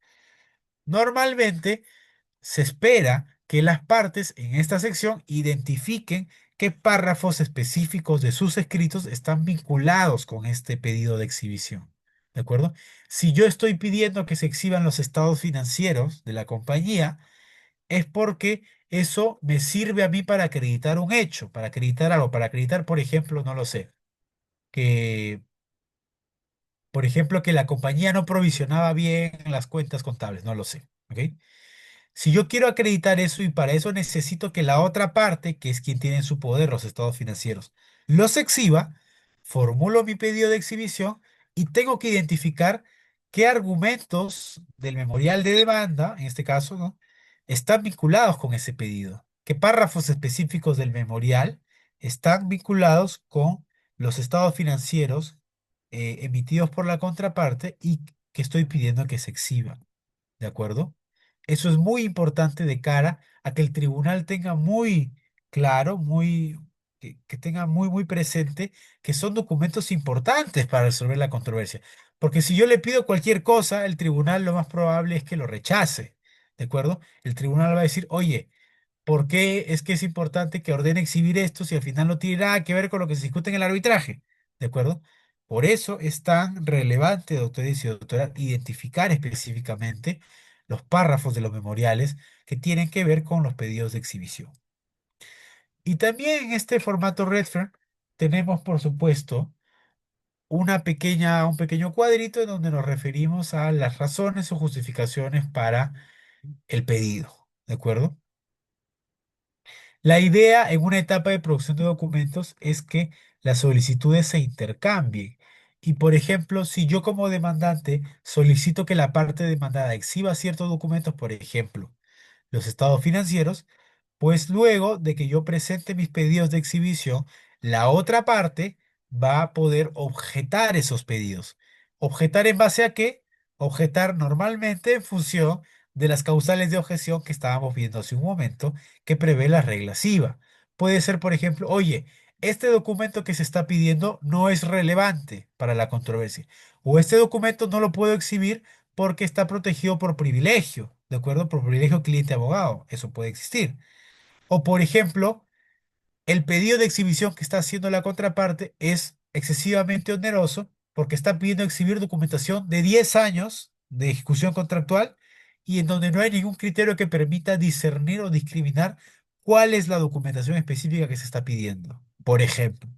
normalmente se espera que las partes en esta sección identifiquen qué párrafos específicos de sus escritos están vinculados con este pedido de exhibición. ¿De acuerdo? Si yo estoy pidiendo que se exhiban los estados financieros de la compañía, es porque eso me sirve a mí para acreditar un hecho, para acreditar algo, para acreditar, por ejemplo, no lo sé, que, por ejemplo, que la compañía no provisionaba bien las cuentas contables, no lo sé, ¿ok? Si yo quiero acreditar eso y para eso necesito que la otra parte, que es quien tiene en su poder los estados financieros, los exhiba, formulo mi pedido de exhibición y tengo que identificar qué argumentos del memorial de demanda, en este caso, ¿no?, están vinculados con ese pedido. ¿Qué párrafos específicos del memorial están vinculados con los estados financieros emitidos por la contraparte y que estoy pidiendo que se exhiban? ¿De acuerdo? Eso es muy importante de cara a que el tribunal tenga muy claro, que tenga muy presente que son documentos importantes para resolver la controversia. Porque si yo le pido cualquier cosa, el tribunal lo más probable es que lo rechace. ¿De acuerdo? El tribunal va a decir, oye, ¿por qué es que es importante que ordene exhibir esto si al final no tiene nada que ver con lo que se discute en el arbitraje? ¿De acuerdo? Por eso es tan relevante, doctores y doctoras, identificar específicamente los párrafos de los memoriales que tienen que ver con los pedidos de exhibición. Y también en este formato Redfern tenemos, por supuesto, un pequeño cuadrito en donde nos referimos a las razones o justificaciones para el pedido. ¿De acuerdo? La idea en una etapa de producción de documentos es que las solicitudes se intercambien. Y por ejemplo, si yo como demandante solicito que la parte demandada exhiba ciertos documentos, por ejemplo, los estados financieros, pues luego de que yo presente mis pedidos de exhibición, la otra parte va a poder objetar esos pedidos. ¿Objetar en base a qué? Objetar normalmente en función de las causales de objeción que estábamos viendo hace un momento, que prevé la regla SIVA. Puede ser, por ejemplo, oye, este documento que se está pidiendo no es relevante para la controversia, o este documento no lo puedo exhibir porque está protegido por privilegio, ¿de acuerdo? Por privilegio cliente-abogado, eso puede existir. O por ejemplo, el pedido de exhibición que está haciendo la contraparte es excesivamente oneroso porque está pidiendo exhibir documentación de 10 años de ejecución contractual y en donde no hay ningún criterio que permita discernir o discriminar cuál es la documentación específica que se está pidiendo, por ejemplo.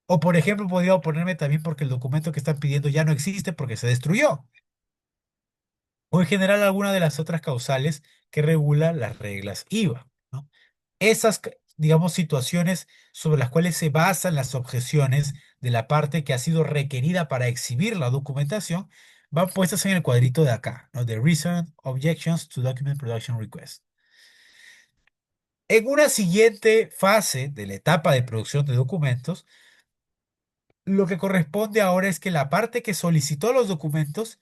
O por ejemplo, podría oponerme también porque el documento que están pidiendo ya no existe porque se destruyó o en general alguna de las otras causales que regulan las reglas IVA, ¿no? Esas, digamos, situaciones sobre las cuales se basan las objeciones de la parte que ha sido requerida para exhibir la documentación, van puestas en el cuadrito de acá, ¿no? The Reasoned Objections to Document Production Request. En una siguiente fase de la etapa de producción de documentos, lo que corresponde ahora es que la parte que solicitó los documentos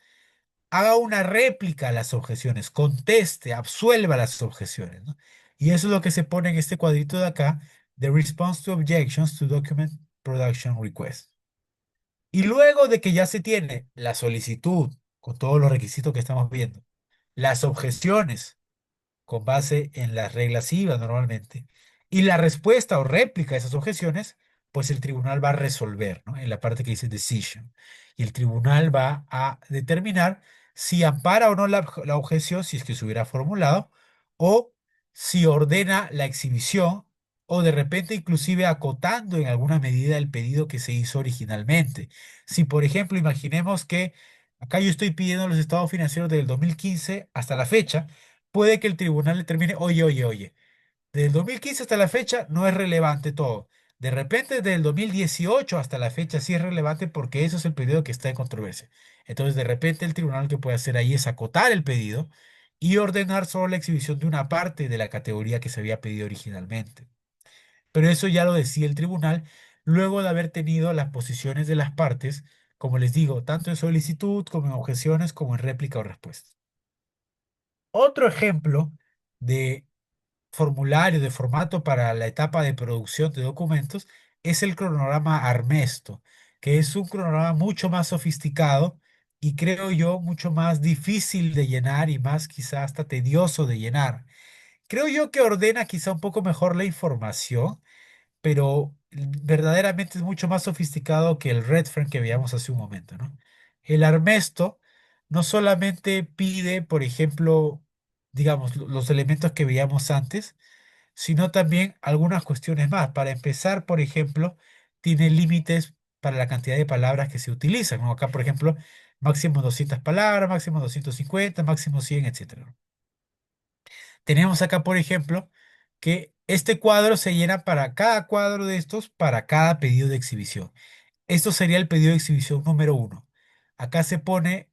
haga una réplica a las objeciones, conteste, absuelva las objeciones, ¿no? Y eso es lo que se pone en este cuadrito de acá, The Response to Objections to Document Production Request. Y luego de que ya se tiene la solicitud con todos los requisitos que estamos viendo, las objeciones con base en las reglas IVA normalmente, y la respuesta o réplica a esas objeciones, pues el tribunal va a resolver, ¿no? En la parte que dice decision. Y el tribunal va a determinar si ampara o no la objeción, si es que se hubiera formulado, o si ordena la exhibición, o de repente inclusive acotando en alguna medida el pedido que se hizo originalmente. Si, por ejemplo, imaginemos que acá yo estoy pidiendo los estados financieros del 2015 hasta la fecha, puede que el tribunal determine, oye, desde el 2015 hasta la fecha no es relevante todo. De repente, desde el 2018 hasta la fecha sí es relevante porque eso es el periodo que está en controversia. Entonces, de repente, el tribunal lo que puede hacer ahí es acotar el pedido y ordenar solo la exhibición de una parte de la categoría que se había pedido originalmente. Pero eso ya lo decía el tribunal luego de haber tenido las posiciones de las partes, como les digo, tanto en solicitud como en objeciones como en réplica o respuesta. Otro ejemplo de formulario, de formato para la etapa de producción de documentos es el cronograma Armesto, que es un cronograma mucho más sofisticado y creo yo mucho más difícil de llenar y más quizá hasta tedioso de llenar. Creo yo que ordena quizá un poco mejor la información, pero verdaderamente es mucho más sofisticado que el Redfern que veíamos hace un momento, ¿no? El Armesto no solamente pide, por ejemplo, digamos, los elementos que veíamos antes, sino también algunas cuestiones más. Para empezar, por ejemplo, tiene límites para la cantidad de palabras que se utilizan, ¿no? Acá, por ejemplo, máximo 200 palabras, máximo 250, máximo 100, etcétera. Tenemos acá, por ejemplo, que este cuadro se llena para cada cuadro de estos, para cada pedido de exhibición. Esto sería el pedido de exhibición número uno. Acá se pone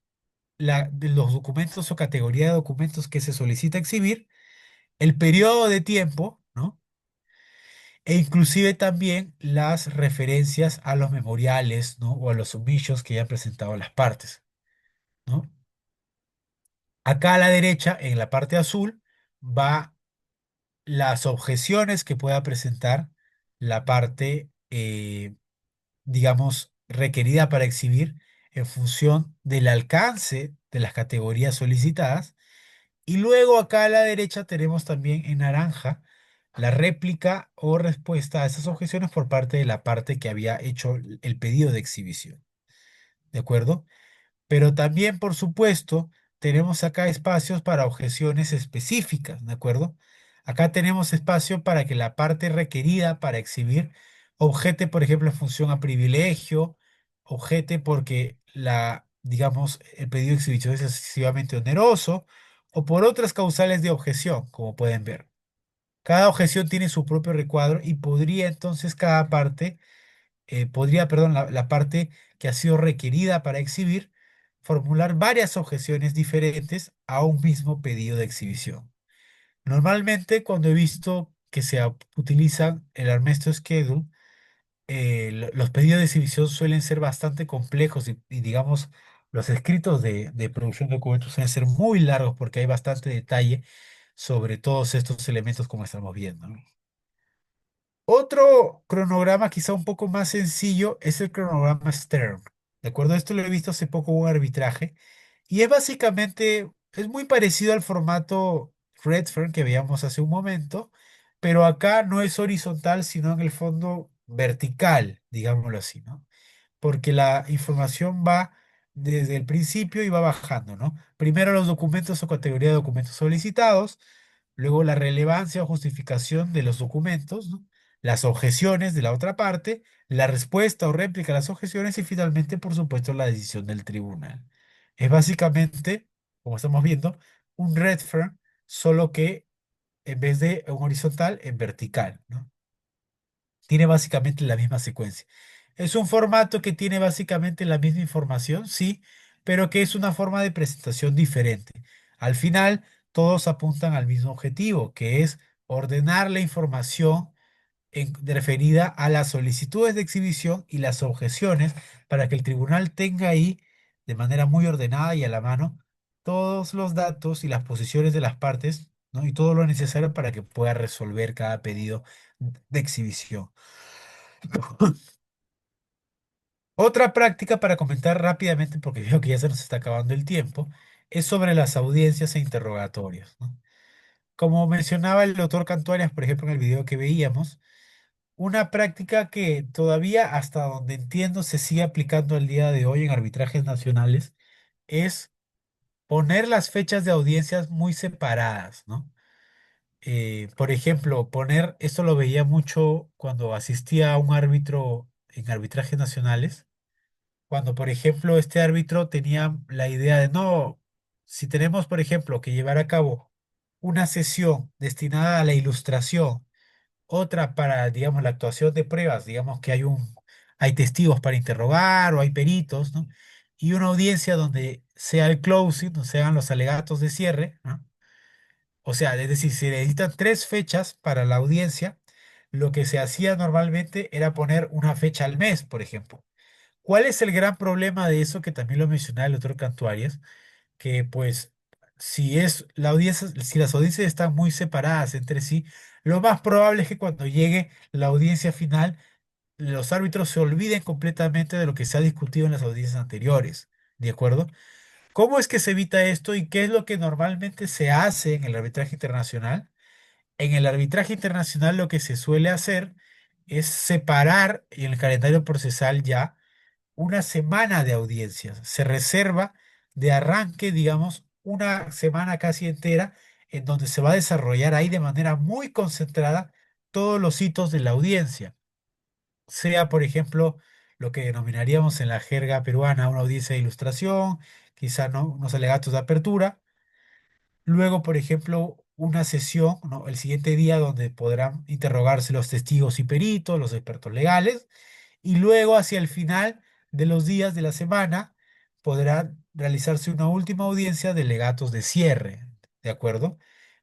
de los documentos o categoría de documentos que se solicita exhibir, el periodo de tiempo, ¿no? E inclusive también las referencias a los memoriales, ¿no? O a los submissions que ya han presentado las partes, ¿no? Acá a la derecha, en la parte azul, va las objeciones que pueda presentar la parte, digamos, requerida para exhibir en función del alcance de las categorías solicitadas. Y luego acá a la derecha tenemos también en naranja la réplica o respuesta a esas objeciones por parte de la parte que había hecho el pedido de exhibición. ¿De acuerdo? Pero también, por supuesto, tenemos acá espacios para objeciones específicas, ¿de acuerdo? Acá tenemos espacio para que la parte requerida para exhibir objete, por ejemplo, en función a privilegio, objete porque digamos, el pedido de exhibición es excesivamente oneroso, o por otras causales de objeción, como pueden ver. Cada objeción tiene su propio recuadro y podría entonces cada parte, perdón, la parte que ha sido requerida para exhibir, formular varias objeciones diferentes a un mismo pedido de exhibición. Normalmente, cuando he visto que utiliza el Armesto Schedule, los pedidos de exhibición suelen ser bastante complejos y, digamos, los escritos de producción de documentos suelen ser muy largos porque hay bastante detalle sobre todos estos elementos como estamos viendo, ¿no? Otro cronograma quizá un poco más sencillo es el cronograma Stern. ¿De acuerdo? Esto lo he visto hace poco en un arbitraje y es básicamente, es muy parecido al formato Redfern que veíamos hace un momento, pero acá no es horizontal, sino en el fondo vertical, digámoslo así, ¿no? Porque la información va desde el principio y va bajando, ¿no? Primero los documentos o categoría de documentos solicitados, luego la relevancia o justificación de los documentos, ¿no? Las objeciones de la otra parte, la respuesta o réplica a las objeciones y finalmente, por supuesto, la decisión del tribunal. Es básicamente, como estamos viendo, un Redfern, solo que en vez de un horizontal, en vertical, ¿no? Tiene básicamente la misma secuencia. Es un formato que tiene básicamente la misma información, sí, pero que es una forma de presentación diferente. Al final, todos apuntan al mismo objetivo, que es ordenar la información referida a las solicitudes de exhibición y las objeciones para que el tribunal tenga ahí de manera muy ordenada y a la mano todos los datos y las posiciones de las partes, ¿no? Y todo lo necesario para que pueda resolver cada pedido de exhibición. Otra práctica para comentar rápidamente, porque veo que ya se nos está acabando el tiempo, es sobre las audiencias e interrogatorios, ¿no? Como mencionaba el doctor Cantuarias, por ejemplo, en el video que veíamos, una práctica que todavía, hasta donde entiendo, se sigue aplicando el día de hoy en arbitrajes nacionales es poner las fechas de audiencias muy separadas, ¿no? Por ejemplo, esto lo veía mucho cuando asistía a un árbitro en arbitrajes nacionales, cuando, por ejemplo, este árbitro tenía la idea de, no, si tenemos, por ejemplo, que llevar a cabo una sesión destinada a la ilustración, otra para, digamos, la actuación de pruebas, digamos que hay testigos para interrogar o hay peritos, ¿no? Y una audiencia donde sea el closing, donde se hagan los alegatos de cierre, ¿no? O sea, es decir, se necesitan tres fechas para la audiencia. Lo que se hacía normalmente era poner una fecha al mes, por ejemplo. ¿Cuál es el gran problema de eso? Que también lo mencionaba el doctor Cantuarias, que pues si las audiencias están muy separadas entre sí, lo más probable es que cuando llegue la audiencia final, los árbitros se olviden completamente de lo que se ha discutido en las audiencias anteriores. ¿De acuerdo? ¿Cómo es que se evita esto y qué es lo que normalmente se hace en el arbitraje internacional? En el arbitraje internacional lo que se suele hacer es separar en el calendario procesal ya una semana de audiencias. Se reserva de arranque, digamos, una semana casi entera en donde se va a desarrollar ahí de manera muy concentrada todos los hitos de la audiencia. Sea, por ejemplo, lo que denominaríamos en la jerga peruana una audiencia de ilustración, quizá no, unos alegatos de apertura. Luego, por ejemplo, una sesión, ¿no? El siguiente día donde podrán interrogarse los testigos y peritos, los expertos legales y luego hacia el final de los días de la semana podrá realizarse una última audiencia de legatos de cierre, ¿de acuerdo?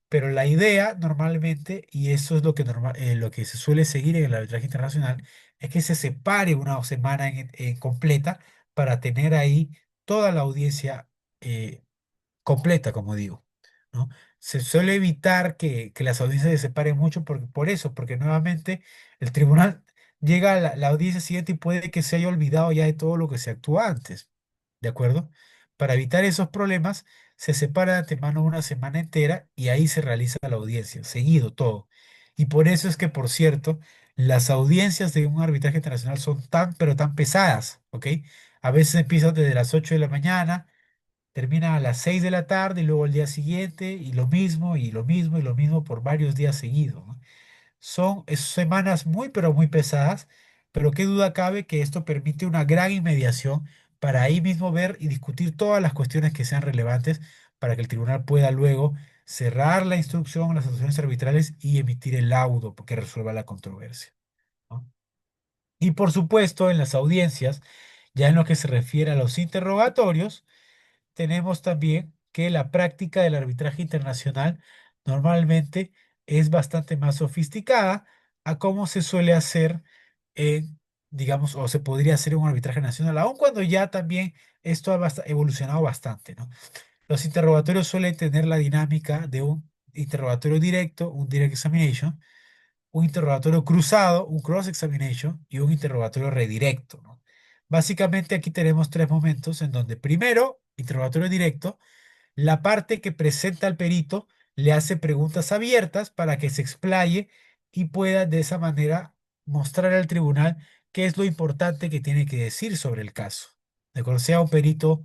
Pero la idea normalmente, y eso es lo que se suele seguir en el arbitraje internacional, es que se separe una semana en completa para tener ahí toda la audiencia eh, completa, como digo, ¿no? Se suele evitar que las audiencias se separen mucho por eso, porque nuevamente el tribunal llega a la audiencia siguiente y puede que se haya olvidado ya de todo lo que se actuó antes, ¿de acuerdo? Para evitar esos problemas, se separa de antemano una semana entera y ahí se realiza la audiencia, seguido todo. Y por eso es que, por cierto, las audiencias de un arbitraje internacional son tan, pero tan pesadas, ¿ok? A veces empiezan desde las 8 de la mañana, termina a las 6 de la tarde y luego el día siguiente y lo mismo y lo mismo y lo mismo por varios días seguidos, ¿no? Son semanas muy pero muy pesadas, pero qué duda cabe que esto permite una gran inmediación para ahí mismo ver y discutir todas las cuestiones que sean relevantes para que el tribunal pueda luego cerrar la instrucción, las actuaciones arbitrales y emitir el laudo que resuelva la controversia, ¿no? Y por supuesto, en las audiencias, ya en lo que se refiere a los interrogatorios, tenemos también que la práctica del arbitraje internacional normalmente es bastante más sofisticada a cómo se suele hacer en, digamos, o se podría hacer en un arbitraje nacional, aun cuando ya también esto ha evolucionado bastante, ¿no? Los interrogatorios suelen tener la dinámica de un interrogatorio directo, un direct examination, un interrogatorio cruzado, un cross examination y un interrogatorio redirecto, ¿no? Básicamente aquí tenemos tres momentos en donde primero, interrogatorio directo, la parte que presenta al perito le hace preguntas abiertas para que se explaye y pueda de esa manera mostrar al tribunal qué es lo importante que tiene que decir sobre el caso. ¿De acuerdo? Sea un perito,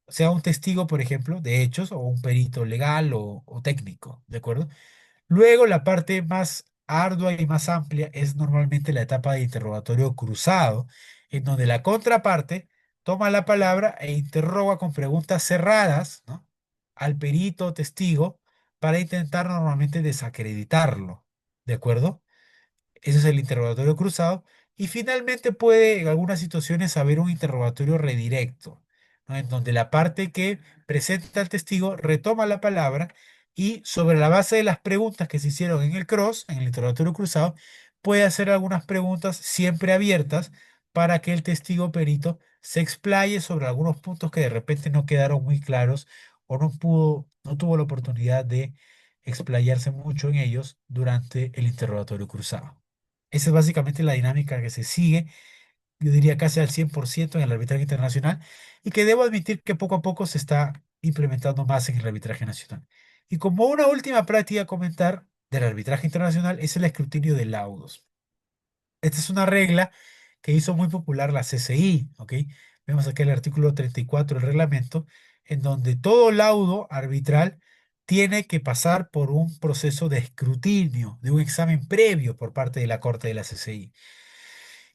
sea un testigo, por ejemplo, de hechos, o un perito legal o técnico, ¿de acuerdo? Luego, la parte más ardua y más amplia es normalmente la etapa de interrogatorio cruzado, en donde la contraparte toma la palabra e interroga con preguntas cerradas, ¿no?, al perito o testigo para intentar normalmente desacreditarlo. ¿De acuerdo? Ese es el interrogatorio cruzado. Y finalmente puede en algunas situaciones haber un interrogatorio redirecto, ¿no?, en donde la parte que presenta al testigo retoma la palabra y sobre la base de las preguntas que se hicieron en el cross, en el interrogatorio cruzado, puede hacer algunas preguntas siempre abiertas para que el testigo perito se explaye sobre algunos puntos que de repente no quedaron muy claros o no tuvo la oportunidad de explayarse mucho en ellos durante el interrogatorio cruzado. Esa es básicamente la dinámica que se sigue, yo diría casi al 100% en el arbitraje internacional y que debo admitir que poco a poco se está implementando más en el arbitraje nacional. Y como una última práctica a comentar del arbitraje internacional es el escrutinio de laudos. Esta es una regla que hizo muy popular la CCI, ¿ok? Vemos aquí el artículo 34 del reglamento, en donde todo laudo arbitral tiene que pasar por un proceso de escrutinio, de un examen previo por parte de la Corte de la CCI.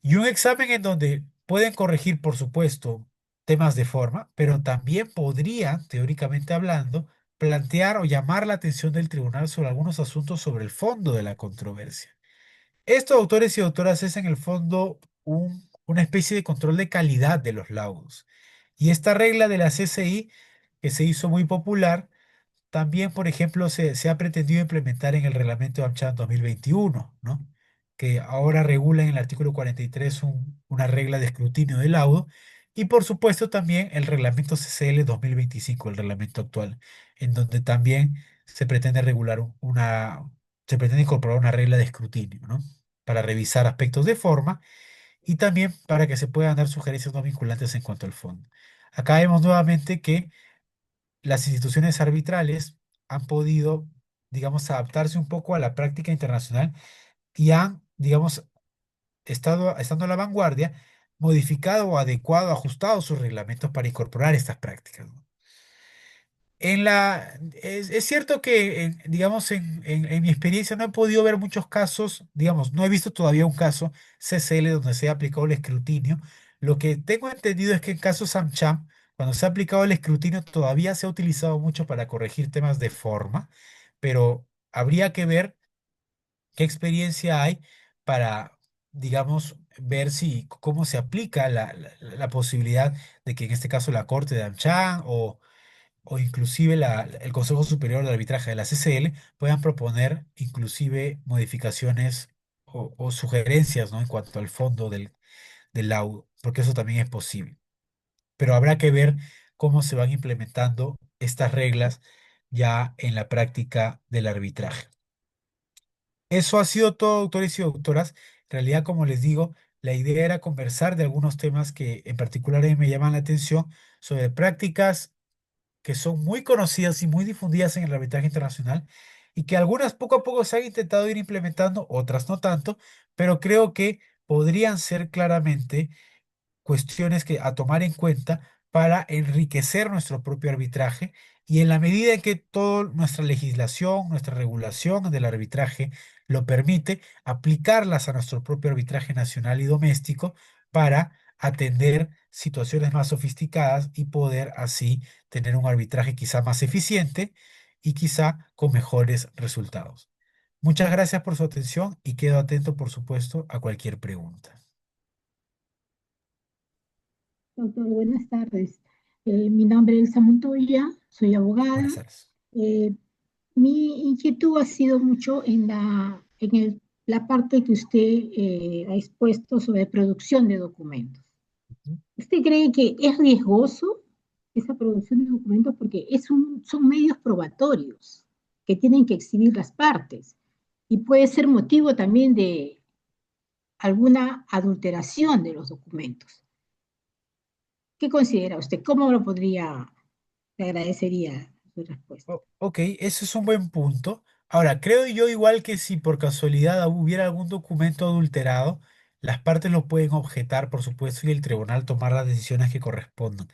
Y un examen en donde pueden corregir, por supuesto, temas de forma, pero también podrían, teóricamente hablando, plantear o llamar la atención del tribunal sobre algunos asuntos sobre el fondo de la controversia. Estos autores y autoras es en el fondo una especie de control de calidad de los laudos. Y esta regla de la CCI, que se hizo muy popular, también, por ejemplo, se ha pretendido implementar en el reglamento de AmCham 2021, ¿no?, que ahora regula en el artículo 43 una regla de escrutinio de laudo, y por supuesto también el reglamento CCL 2025, el reglamento actual, en donde también se pretende regular se pretende incorporar una regla de escrutinio, ¿no?, para revisar aspectos de forma y también para que se puedan dar sugerencias no vinculantes en cuanto al fondo. Acá vemos nuevamente que las instituciones arbitrales han podido, digamos, adaptarse un poco a la práctica internacional y han, digamos, estando a la vanguardia, modificado o adecuado, ajustado sus reglamentos para incorporar estas prácticas, ¿no? Es cierto que, digamos, en mi experiencia no he podido ver muchos casos, digamos, no he visto todavía un caso CCL donde se haya aplicado el escrutinio. Lo que tengo entendido es que en casos AmCham, cuando se ha aplicado el escrutinio, todavía se ha utilizado mucho para corregir temas de forma, pero habría que ver qué experiencia hay para, digamos, ver si cómo se aplica la posibilidad de que en este caso la Corte de AmCham o inclusive el Consejo Superior de Arbitraje de la CCL puedan proponer inclusive modificaciones o sugerencias, ¿no?, en cuanto al fondo del laudo, porque eso también es posible. Pero habrá que ver cómo se van implementando estas reglas ya en la práctica del arbitraje. Eso ha sido todo, autores y doctoras. En realidad, como les digo, la idea era conversar de algunos temas que en particular a mí me llaman la atención sobre prácticas que son muy conocidas y muy difundidas en el arbitraje internacional y que algunas poco a poco se han intentado ir implementando, otras no tanto, pero creo que podrían ser claramente cuestiones que a tomar en cuenta para enriquecer nuestro propio arbitraje y en la medida en que toda nuestra legislación, nuestra regulación del arbitraje lo permite, aplicarlas a nuestro propio arbitraje nacional y doméstico para atender situaciones más sofisticadas y poder así tener un arbitraje quizá más eficiente y quizá con mejores resultados. Muchas gracias por su atención y quedo atento, por supuesto, a cualquier pregunta. Doctor, buenas tardes. Mi nombre es Elsa Montoya, soy abogada. Buenas tardes. Eh, Mi inquietud ha sido mucho la parte que usted ha expuesto sobre producción de documentos. Ujú. ¿Usted cree que es riesgoso esa producción de documentos? Porque son medios probatorios que tienen que exhibir las partes y puede ser motivo también de alguna adulteración de los documentos. ¿Qué considera usted? ¿Cómo lo podría? Le agradecería su respuesta. Ok, ese es un buen punto. Ahora, creo yo igual que si por casualidad hubiera algún documento adulterado, las partes lo pueden objetar, por supuesto, y el tribunal tomar las decisiones que correspondan.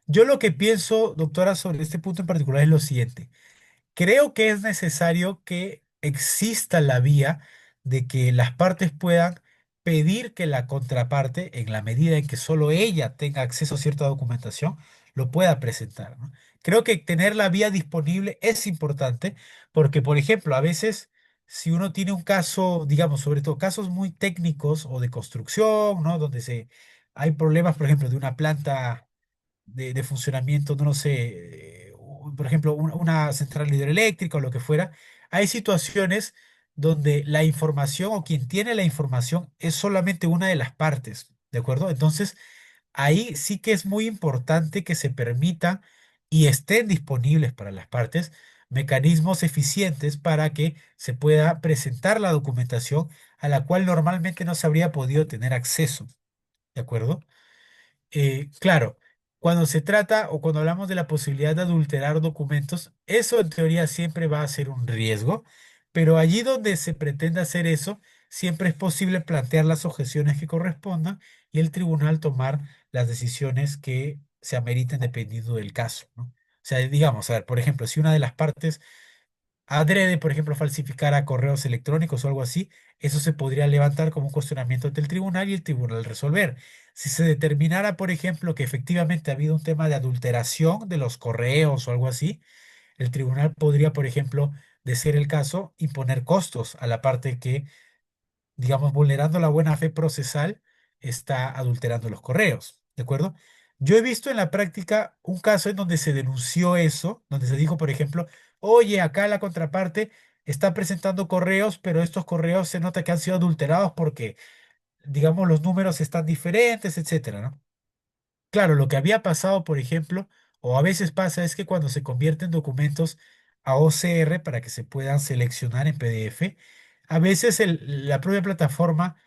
Yo lo que pienso, doctora, sobre este punto en particular es lo siguiente. Creo que es necesario que exista la vía de que las partes puedan pedir que la contraparte, en la medida en que solo ella tenga acceso a cierta documentación, lo pueda presentar, ¿no? Creo que tener la vía disponible es importante porque, por ejemplo, a veces si uno tiene un caso, digamos, sobre todo casos muy técnicos o de construcción, ¿no? Hay problemas, por ejemplo, de una planta de funcionamiento, no lo sé, por ejemplo, una central hidroeléctrica o lo que fuera, hay situaciones donde la información o quien tiene la información es solamente una de las partes, ¿de acuerdo? Entonces, ahí sí que es muy importante que se permita y estén disponibles para las partes mecanismos eficientes para que se pueda presentar la documentación a la cual normalmente no se habría podido tener acceso, ¿de acuerdo? Claro, cuando se trata o cuando hablamos de la posibilidad de adulterar documentos, eso en teoría siempre va a ser un riesgo, pero allí donde se pretende hacer eso, siempre es posible plantear las objeciones que correspondan y el tribunal tomar las decisiones que se ameriten dependiendo del caso, ¿no? O sea, digamos, a ver, por ejemplo, si una de las partes adrede, por ejemplo, falsificar a correos electrónicos o algo así, eso se podría levantar como un cuestionamiento ante el tribunal y el tribunal resolver. Si se determinara, por ejemplo, que efectivamente ha habido un tema de adulteración de los correos o algo así, el tribunal podría, por ejemplo, de ser el caso, imponer costos a la parte que, digamos, vulnerando la buena fe procesal, está adulterando los correos, ¿de acuerdo? Yo he visto en la práctica un caso en donde se denunció eso, donde se dijo, por ejemplo, oye, acá la contraparte está presentando correos, pero estos correos se nota que han sido adulterados porque, digamos, los números están diferentes, etcétera, ¿no? Claro, lo que había pasado, por ejemplo, o a veces pasa, es que cuando se convierten documentos a OCR para que se puedan seleccionar en PDF, a veces la propia plataforma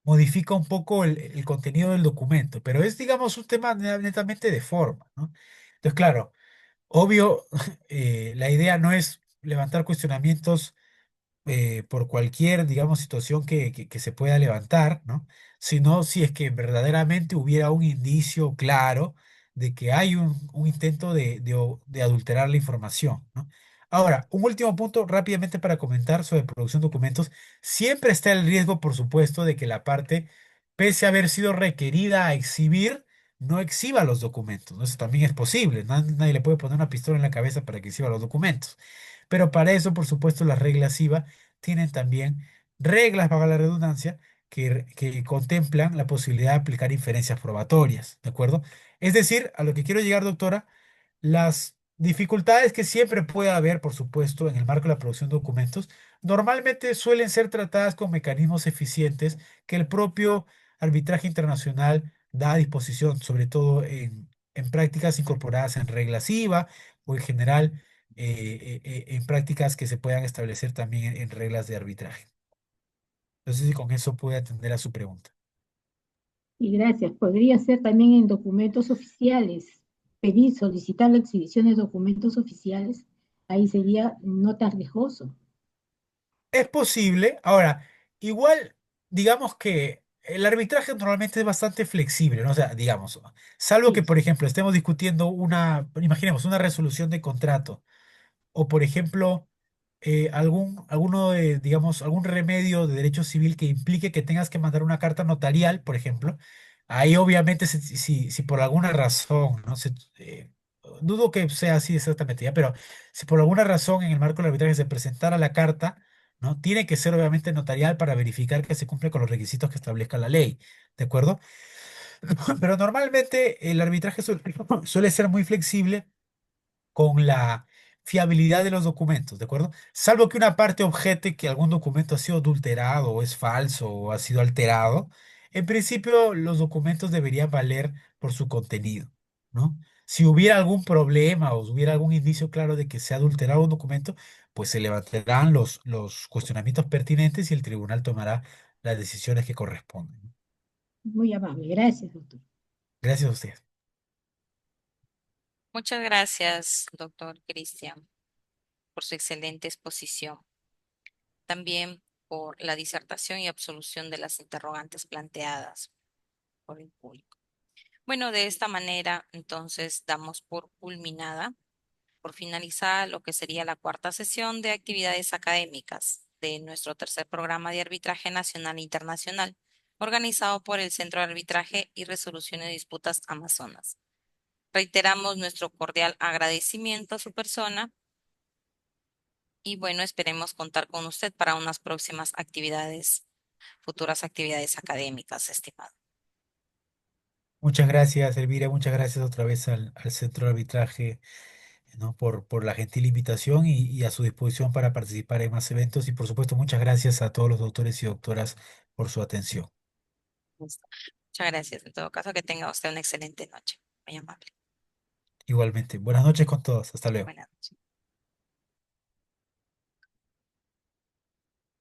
modifica un poco el contenido del documento, pero es, digamos, un tema netamente de forma, ¿no? Entonces, claro, obvio, la idea no es levantar cuestionamientos por cualquier, digamos, situación que se pueda levantar, ¿no? Sino si es que verdaderamente hubiera un indicio claro de que hay un intento de adulterar la información, ¿no? Ahora, un último punto rápidamente para comentar sobre producción de documentos. Siempre está el riesgo, por supuesto, de que la parte, pese a haber sido requerida a exhibir, no exhiba los documentos, ¿no? Eso también es posible. Nadie le puede poner una pistola en la cabeza para que exhiba los documentos. Pero para eso, por supuesto, las reglas IVA tienen también reglas, para la redundancia, que contemplan la posibilidad de aplicar inferencias probatorias, ¿de acuerdo? Es decir, a lo que quiero llegar, doctora, las dificultades que siempre puede haber, por supuesto, en el marco de la producción de documentos, normalmente suelen ser tratadas con mecanismos eficientes que el propio arbitraje internacional da a disposición, sobre todo en prácticas incorporadas en reglas IVA o en general en prácticas que se puedan establecer también en reglas de arbitraje. No sé si con eso puede atender a su pregunta. Y gracias. Podría ser también en documentos oficiales, pedir, solicitar la exhibición de documentos oficiales. Ahí sería no tan riesgoso. Es posible. Ahora, igual, digamos que el arbitraje normalmente es bastante flexible, ¿no? O sea, digamos, salvo que, Sí, por ejemplo, estemos discutiendo imaginemos, una resolución de contrato, o por ejemplo, digamos, algún remedio de derecho civil que implique que tengas que mandar una carta notarial, por ejemplo, ahí obviamente si por alguna razón, ¿no? dudo que sea así exactamente, ¿ya? Pero si por alguna razón en el marco del arbitraje se presentara la carta, ¿no? Tiene que ser obviamente notarial para verificar que se cumple con los requisitos que establezca la ley, ¿de acuerdo? Pero normalmente el arbitraje suele ser muy flexible con la fiabilidad de los documentos, ¿de acuerdo? Salvo que una parte objete que algún documento ha sido adulterado o es falso o ha sido alterado, en principio los documentos deberían valer por su contenido, ¿no? Si hubiera algún problema o hubiera algún indicio claro de que se ha adulterado un documento, pues se levantarán los cuestionamientos pertinentes y el tribunal tomará las decisiones que corresponden, ¿no? Muy amable, gracias, doctor. Gracias a ustedes. Muchas gracias, doctor Cristian, por su excelente exposición. También por la disertación y absolución de las interrogantes planteadas por el público. Bueno, de esta manera, entonces, damos por culminada, por finalizada, lo que sería la cuarta sesión de actividades académicas de nuestro tercer programa de arbitraje nacional e internacional, organizado por el Centro de Arbitraje y Resolución de Disputas Amazonas. Reiteramos nuestro cordial agradecimiento a su persona y bueno, esperemos contar con usted para unas próximas actividades, futuras actividades académicas, estimado. Muchas gracias, Elvira. Muchas gracias otra vez al Centro de Arbitraje, ¿no? Por la gentil invitación y a su disposición para participar en más eventos. Y por supuesto, muchas gracias a todos los doctores y doctoras por su atención. Listo. Muchas gracias. En todo caso, que tenga usted una excelente noche. Muy amable. Igualmente, buenas noches con todos. Hasta luego. Buenas noches.